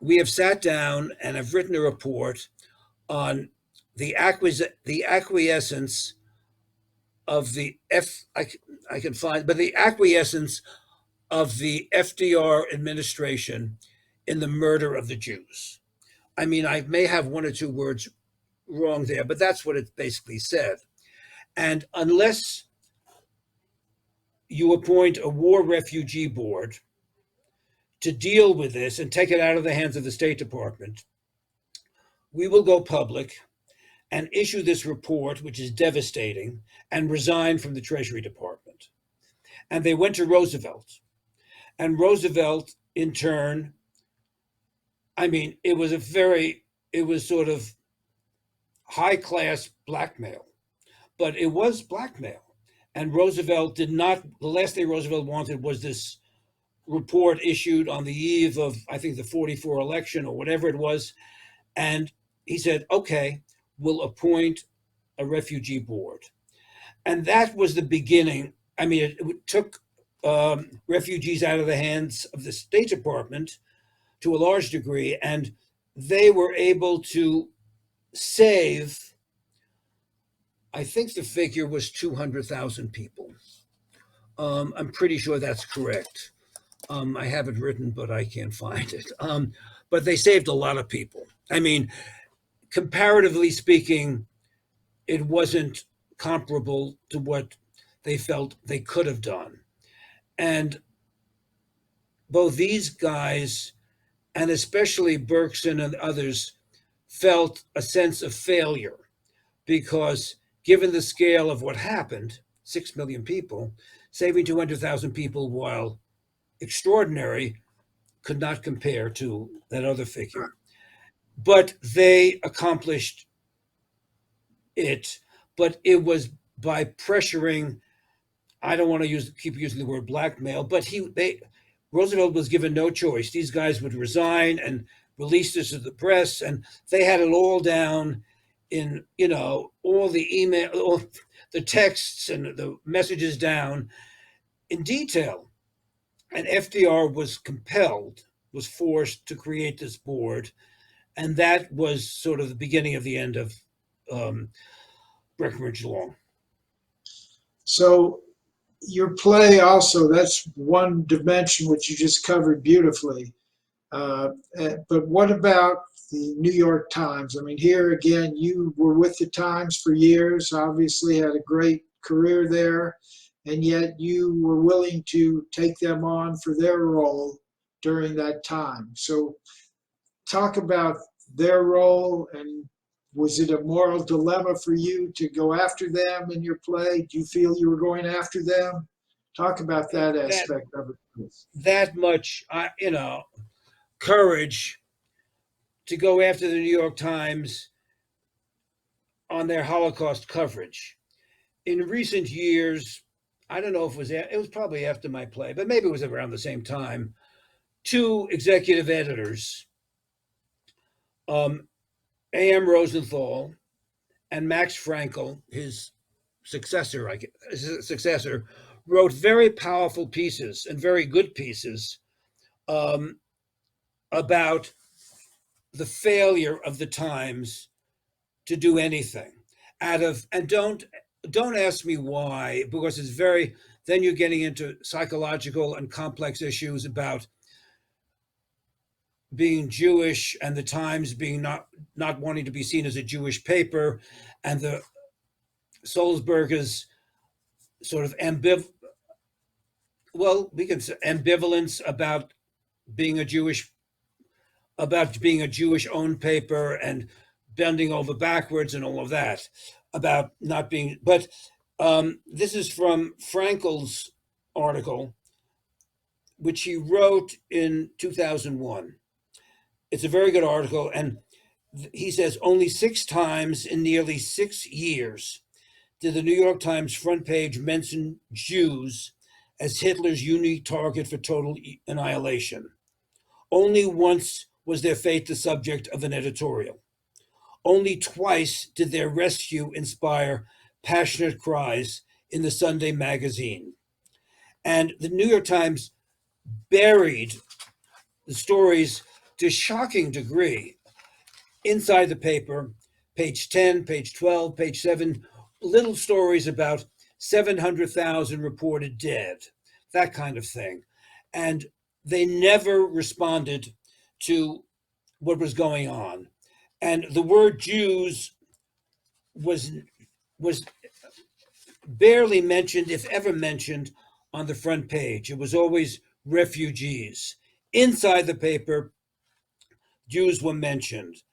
we have sat down and have written a report on the acquiescence of the acquiescence of the FDR administration in the murder of the Jews. I mean, I may have one or two words wrong there, but that's what it basically said. And unless you appoint a war refugee board to deal with this and take it out of the hands of the State Department, we will go public and issue this report, which is devastating, and resign from the Treasury Department. And they went to Roosevelt. And Roosevelt, in turn, I mean, it was sort of high-class blackmail, but it was blackmail. And Roosevelt did not, the last thing Roosevelt wanted was this report issued on the eve of, I think, the 44 election or whatever it was. And he said, okay, we'll appoint a refugee board. And that was the beginning. I mean, it took refugees out of the hands of the State Department to a large degree, and they were able to save, I think the figure was 200,000 people. I'm pretty sure that's correct. I have it written, but I can't find it. But they saved a lot of people. I mean, comparatively speaking, it wasn't comparable to what they felt they could have done. And both these guys, and especially Berkson and others, felt a sense of failure because given the scale of what happened, 6 million people, saving 200,000 people, while extraordinary, could not compare to that other figure. But they accomplished it, but it was by pressuring, I don't want to keep using the word blackmail, but Roosevelt was given no choice. These guys would resign and release this to the press, and they had it all down in, all the email, all the texts and the messages down in detail. And FDR was forced to create this board. And that was sort of the beginning of the end of Breckinridge Law. So your play also, that's one dimension which you just covered beautifully. But what about the New York Times? I mean, here again, you were with the Times for years, obviously had a great career there, and yet you were willing to take them on for their role during that time. So talk about their role, and was it a moral dilemma for you to go after them in your play? Do you feel you were going after them? Talk about that aspect of it. That much, courage to go after the New York Times on their Holocaust coverage. In recent years, I don't know if it was probably after my play, but maybe it was around the same time, two executive editors, A.M. Rosenthal and Max Frankel, his successor, wrote very powerful pieces and very good pieces about the failure of the Times to do anything and don't ask me why, because then you're getting into psychological and complex issues about being Jewish and the Times being not wanting to be seen as a Jewish paper, and the Sulzberger's sort of ambivalence about being a Jewish-owned paper and bending over backwards and all of that, about not being. But this is from Frankel's article, which he wrote in 2001. It's a very good article, and he says only 6 times in nearly 6 years did the New York Times front page mention Jews as Hitler's unique target for total annihilation. Only once was their fate the subject of an editorial. Only twice did their rescue inspire passionate cries in the Sunday magazine. And the New York Times buried the stories to a shocking degree inside the paper, page 10, page 12, page 7, little stories about 700,000 reported dead, that kind of thing. and they never responded to what was going on. And the word Jews was barely mentioned, if ever mentioned, on the front page. It was always refugees. Inside the paper, Jews were mentioned.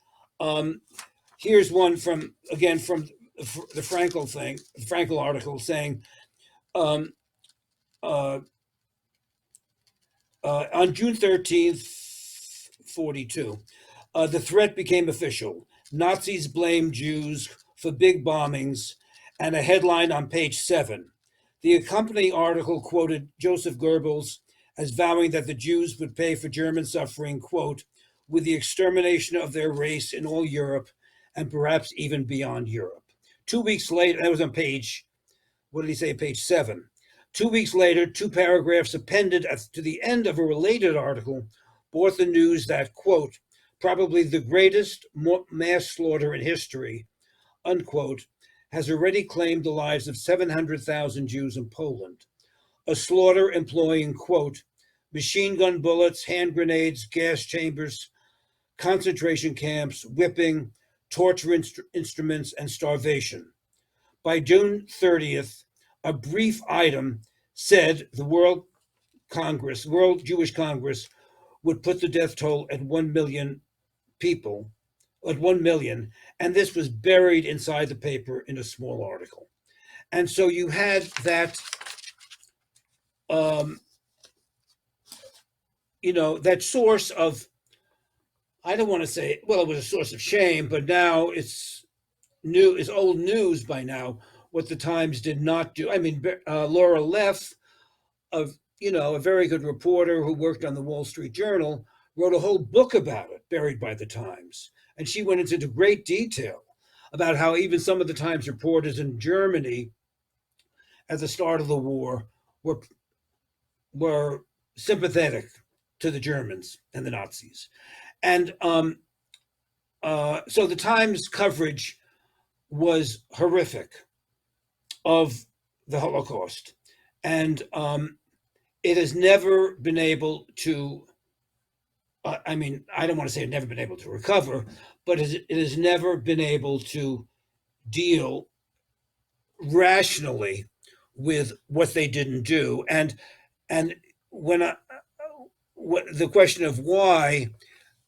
Here's one from the Frankel article saying, on June 13th, 42, the threat became official. Nazis blamed Jews for big bombings, and a headline on page 7. The accompanying article quoted Joseph Goebbels as vowing that the Jews would pay for German suffering, quote, with the extermination of their race in all Europe and perhaps even beyond Europe. 2 weeks later, that was on page, what did he say, page 7. 2 weeks later, 2 paragraphs appended to the end of a related article brought the news that, quote, probably the greatest mass slaughter in history, unquote, has already claimed the lives of 700,000 Jews in Poland. A slaughter employing, quote, machine gun bullets, hand grenades, gas chambers, concentration camps, whipping, torture instruments, and starvation. By June 30th, a brief item said the World Jewish Congress, would put the death toll at 1 million people, at 1 million, and this was buried inside the paper in a small article. And so you had that, that source of, I don't want to say, well, it was a source of shame, but now it's old news by now, what the Times did not do. I mean, Laura Leff, a very good reporter who worked on the Wall Street Journal, wrote a whole book about it, Buried by the Times. And she went into great detail about how even some of the Times reporters in Germany at the start of the war were sympathetic to the Germans and the Nazis. And so the Times coverage was horrific of the Holocaust. And it has never been able to, I don't want to say it never been able to recover, but it has never been able to deal rationally with what they didn't do. And when the question of why,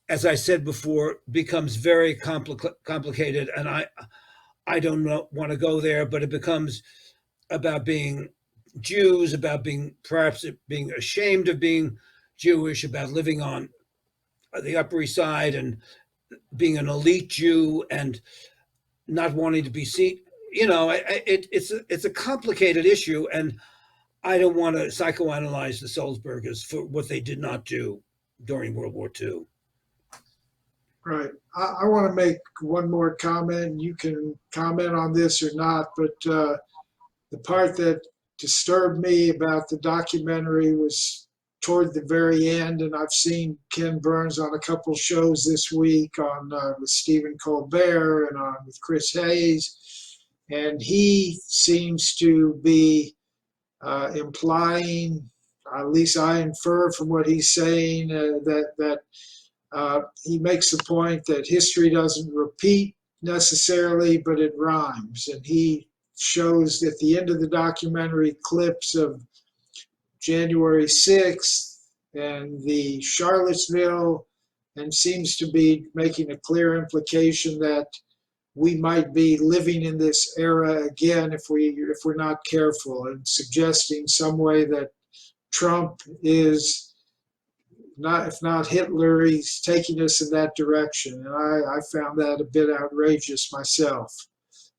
as I said before, becomes very complicated, and I don't want to go there, but it becomes about being Jews, about perhaps being ashamed of being Jewish, about living on the Upper East Side and being an elite Jew and not wanting to be seen. It's a complicated issue, and I don't want to psychoanalyze the Sulzbergers for what they did not do during World War II. Right. I want to make one more comment. You can comment on this or not, but the part that disturbed me about the documentary was toward the very end, and I've seen Ken Burns on a couple shows this week on with Stephen Colbert and on with Chris Hayes, and he seems to be implying, at least I infer from what he's saying, that he makes the point that history doesn't repeat necessarily, but it rhymes. And he shows at the end of the documentary clips of January 6th and the Charlottesville, and seems to be making a clear implication that we might be living in this era again if we're not careful, and suggesting some way that Trump is not, if not Hitler, he's taking us in that direction. And I found that a bit outrageous myself.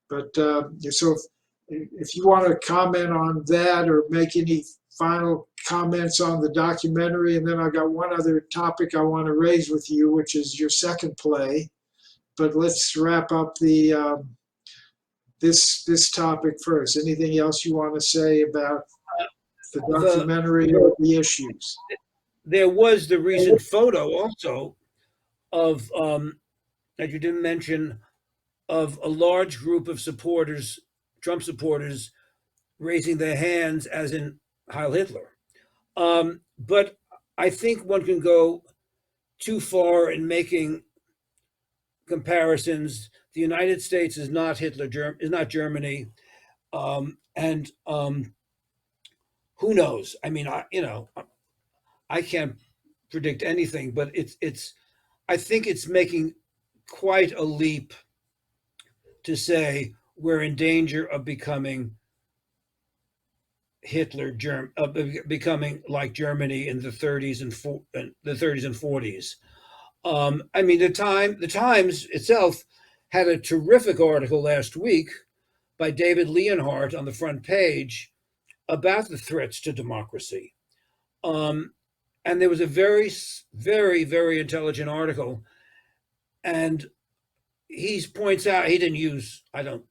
But so if you want to comment on that or make any final comments on the documentary, and then I got one other topic I want to raise with you, which is your second play. But let's wrap up the this topic first. Anything else you want to say about the documentary or the issues? There was the recent photo also of, that you didn't mention, of a large group of supporters, Trump supporters, raising their hands as in Heil Hitler. But I think one can go too far in making comparisons. The United States is not is not Germany, and who knows? I mean, I can't predict anything, but it's. I think it's making quite a leap to say we're in danger of becoming becoming like Germany in the 30s and the 30s and 40s. I mean, the Times itself had a terrific article last week by David Leonhardt on the front page about the threats to democracy. And there was a very, very, very intelligent article. And he points out, he didn't use, I don't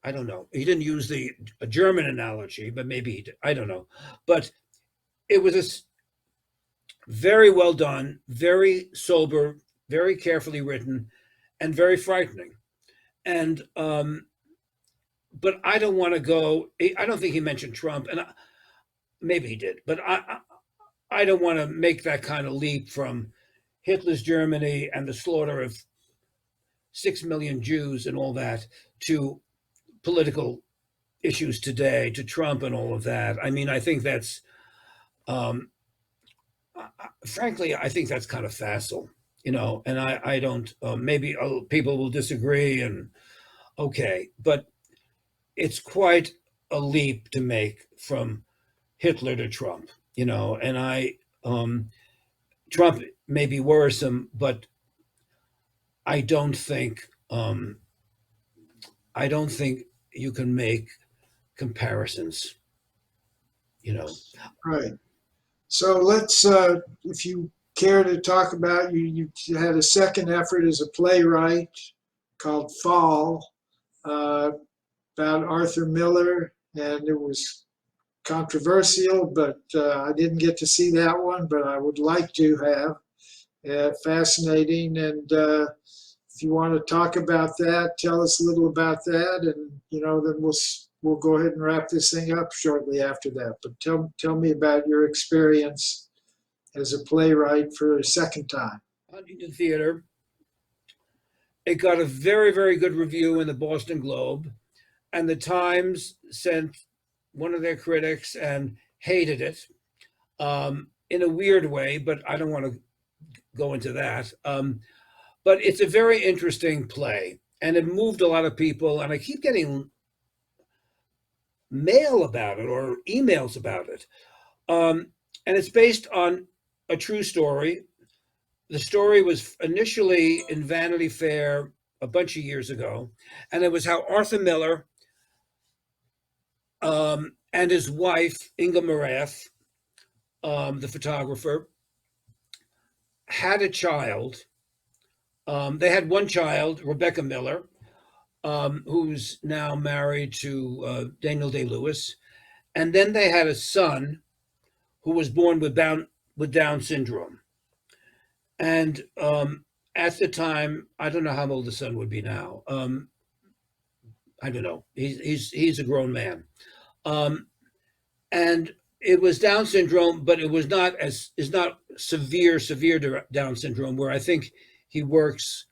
know. He didn't use a German analogy, but maybe he did. I don't know. But it was very well done, very sober, very carefully written, and very frightening. And but I don't want to go. I don't think he mentioned Trump, and maybe he did, but I don't want to make that kind of leap from Hitler's Germany and the slaughter of 6 million Jews and all that to political issues today, to Trump and all of that. I mean, I think that's, frankly, I think that's kind of facile, and I don't, maybe people will disagree and okay, but it's quite a leap to make from Hitler to Trump, and Trump may be worrisome, but I don't think you can make comparisons, Right. So let's, if you care to talk about, you had a second effort as a playwright called Fall, about Arthur Miller, and it was controversial, but I didn't get to see that one, but I would like to have. Fascinating, and if you want to talk about that, tell us a little about that, and then we'll go ahead and wrap this thing up shortly after that. But tell me about your experience as a playwright for a second time. Huntington Theater. It got a very, very good review in the Boston Globe, and the Times sent one of their critics and hated it in a weird way, but I don't want to go into that. But it's a very interesting play, and it moved a lot of people, and I keep getting mail about it or emails about it. And it's based on a true story. The story was initially in Vanity Fair a bunch of years ago, and it was how Arthur Miller and his wife, Inga Morath, the photographer, had a child. They had one child, Rebecca Miller, who's now married to Daniel Day-Lewis. And then they had a son who was born with Down syndrome. And at the time, I don't know how old the son would be now. I don't know. He's a grown man. And it was Down syndrome, but it was not severe Down syndrome, where I think he works,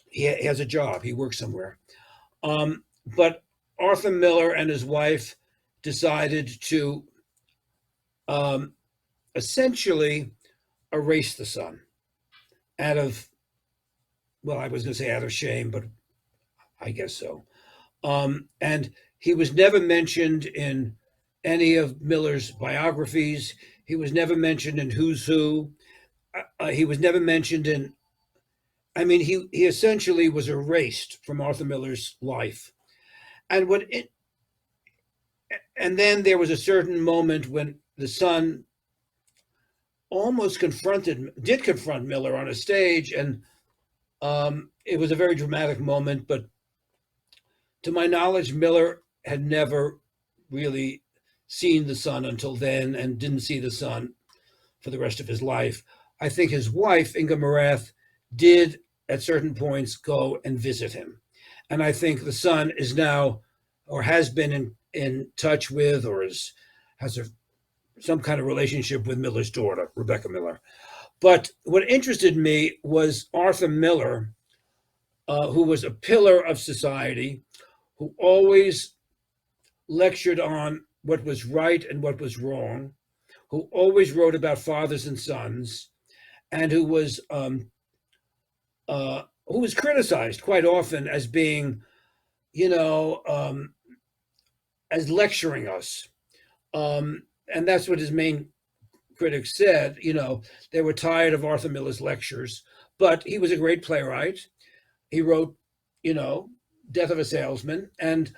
he has a job, he works somewhere. But Arthur Miller and his wife decided to essentially erase the son out of, well, I was going to say out of shame, but I guess so. And he was never mentioned in any of Miller's biographies. He was never mentioned in Who's Who. He was never mentioned in, I mean, he essentially was erased from Arthur Miller's life. And and then there was a certain moment when the son almost did confront Miller on a stage, and it was a very dramatic moment, but to my knowledge, Miller had never really seen the son until then and didn't see the son for the rest of his life. I think his wife, Inga Morath, did at certain points go and visit him. And I think the son is now, or has been in touch with, or has a some kind of relationship with Miller's daughter, Rebecca Miller. But what interested me was Arthur Miller, who was a pillar of society, who always lectured on what was right and what was wrong, who always wrote about fathers and sons, and who was criticized quite often as being, as lecturing us. And that's what his main critics said. They were tired of Arthur Miller's lectures, but he was a great playwright. He wrote, Death of a Salesman and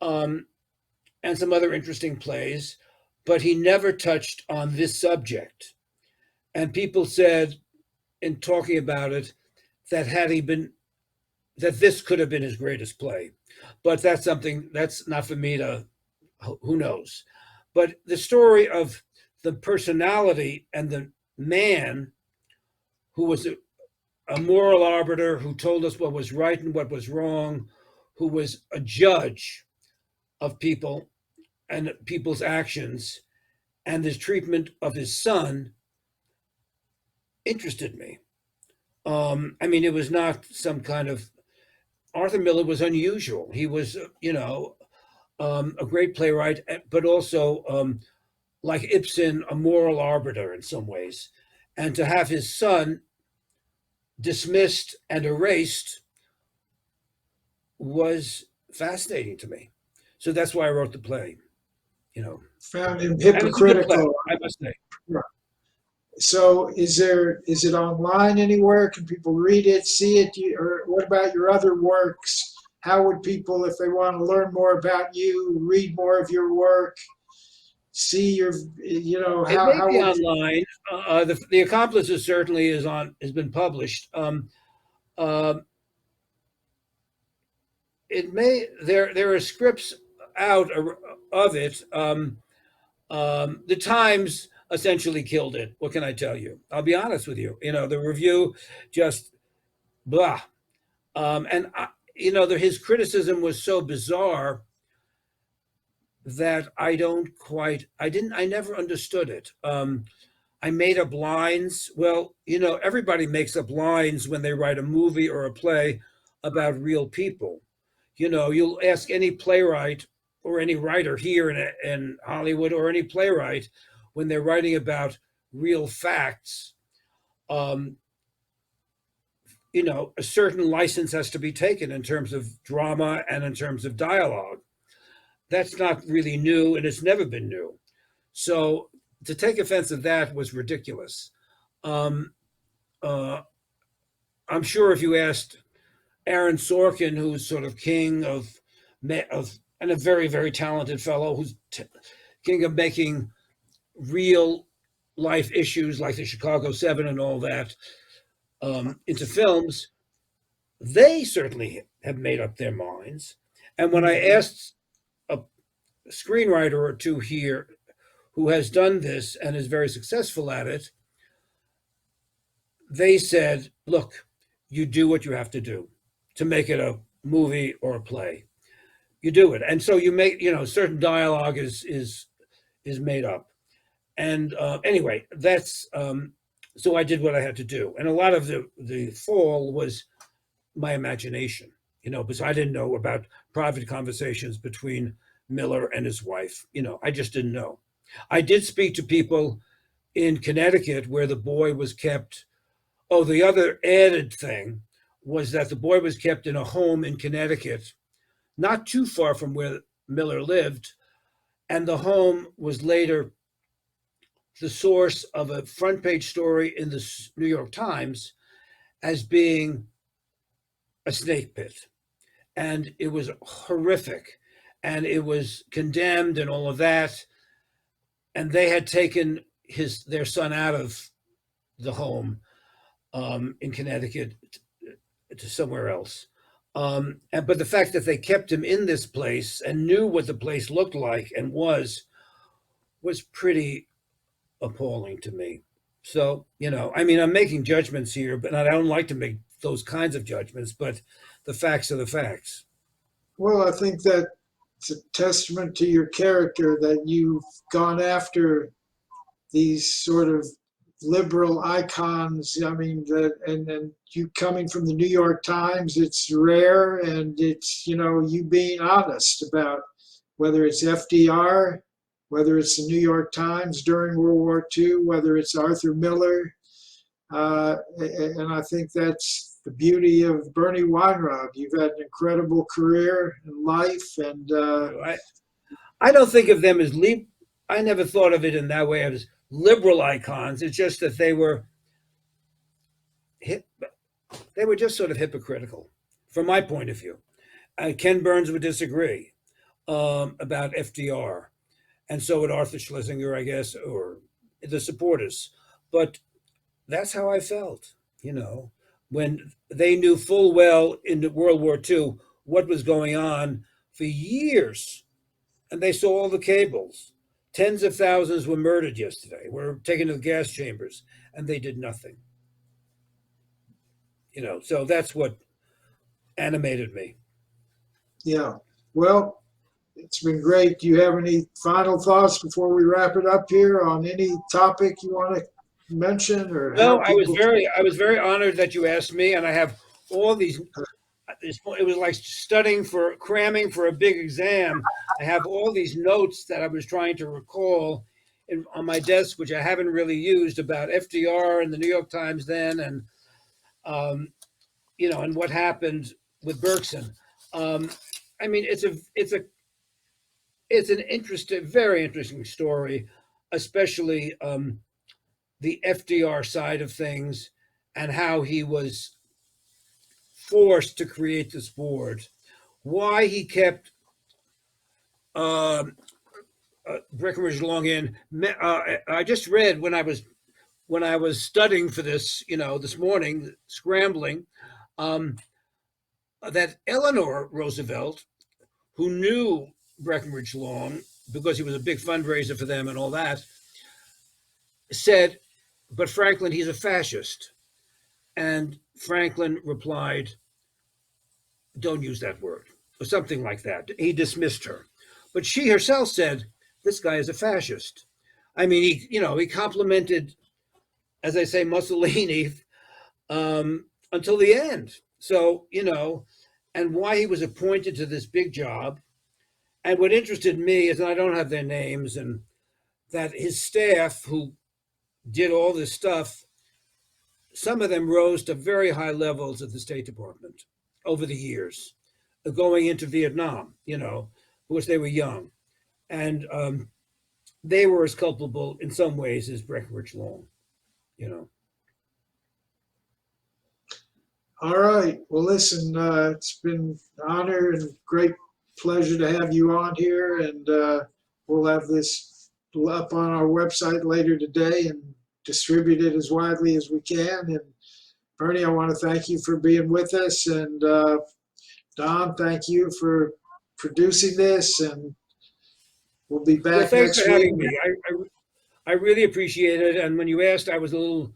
some other interesting plays, but he never touched on this subject. And people said, in talking about it, that that this could have been his greatest play. But that's not for me to, who knows. But the story of the personality and the man who was a moral arbiter, who told us what was right and what was wrong, who was a judge of people and people's actions, and his treatment of his son interested me. It was not some kind of, Arthur Miller was unusual. He was, a great playwright, but also, like Ibsen, a moral arbiter in some ways. And to have his son dismissed and erased was fascinating to me. So that's why I wrote the play, Found him And it's a good play, hypocritical. I must say. So is it online anywhere? Can people read it, see it? Or what about your other works? How would people, if they want to learn more about you, read more of your work, see your, It may be online. The Accomplices certainly has been published. There are scripts out of it. The Times essentially killed it. What can I tell you? I'll be honest with you. The review just blah. His criticism was so bizarre that I never understood it. I made up lines. Well, everybody makes up lines when they write a movie or a play about real people. You'll ask any playwright or any writer here in Hollywood, or any playwright, when they're writing about real facts, a certain license has to be taken in terms of drama and in terms of dialogue. That's not really new, and it's never been new. So to take offense of that was ridiculous. I'm sure if you asked Aaron Sorkin, who's sort of king of and a very, very talented fellow, who's king of making real life issues like the Chicago 7 and all that into films, they certainly have made up their minds. And when I asked a screenwriter or two here who has done this and is very successful at it, they said, look, you do what you have to do to make it a movie or a play. You do it. And so you make, certain dialogue is made up. And anyway, that's, so I did what I had to do. And a lot of the fall was my imagination, because I didn't know about private conversations between Miller and his wife. I just didn't know. I did speak to people in Connecticut where the boy was kept. Oh, the other added thing was that the boy was kept in a home in Connecticut, not too far from where Miller lived. And the home was later the source of a front page story in the New York Times as being a snake pit. And it was horrific. And it was condemned and all of that. And they had taken their son out of the home in Connecticut to somewhere else. But the fact that they kept him in this place and knew what the place looked like and was pretty appalling to me. So, I'm making judgments here, but I don't like to make those kinds of judgments, but the facts are the facts. Well, I think that it's a testament to your character that you've gone after these sort of liberal icons. I mean, and you coming from the New York Times, it's rare, and it's, you being honest about whether it's FDR, whether it's the New York Times during World War II, whether it's Arthur Miller. And I think that's the beauty of Bernie Weinraub. You've had an incredible career in life, and I don't think of them as I never thought of it in that way as liberal icons. It's just that they were just sort of hypocritical, from my point of view. Ken Burns would disagree about FDR, and so would Arthur Schlesinger, I guess, or the supporters. But that's how I felt, when they knew full well in World War II what was going on for years, and they saw all the cables. Tens of thousands were murdered yesterday, were taken to the gas chambers, and they did nothing. So that's what animated me. Yeah. Well, it's been great. Do you have any final thoughts before we wrap it up here on any topic you want to mention? Or no, I was very honored that you asked me, and I have all these. It was like cramming for a big exam. I have all these notes that I was trying to recall on my desk, which I haven't really used, about FDR and the New York Times then, and and what happened with Bergson. I mean, it's an interesting, very interesting story, especially the FDR side of things and how he was forced to create this board, why he kept Breckinridge Long in. I just read when I was studying for this, this morning, scrambling, that Eleanor Roosevelt, who knew Breckinridge Long because he was a big fundraiser for them and all that, said, "But Franklin, he's a fascist." And Franklin replied, "Don't use that word," or something like that. He dismissed her. But she herself said, "This guy is a fascist." I mean, he complimented, as I say, Mussolini until the end. So, and why he was appointed to this big job. And what interested me is, and I don't have their names, and that his staff who did all this stuff, some of them rose to very high levels at the State Department over the years, going into Vietnam, of course they were young. And they were as culpable in some ways as Breckinridge Long, All right. Well, listen, it's been an honor and great pleasure to have you on here, and we'll have this up on our website later today and distribute it as widely as we can. And Bernie, I want to thank you for being with us, and Don, thank you for producing this, and we'll be back thanks next for having week. me. I really appreciate it. And when you asked, I was a little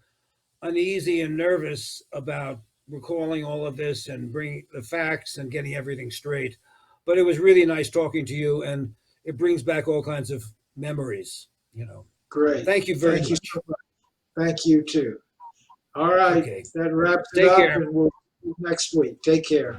uneasy and nervous about recalling all of this and bringing the facts and getting everything straight. But it was really nice talking to you, and it brings back all kinds of memories, Great. Thank you very much. You so much. Thank you too. All right. Okay. That wraps it Take up, care. and we'll see you next week. Take care.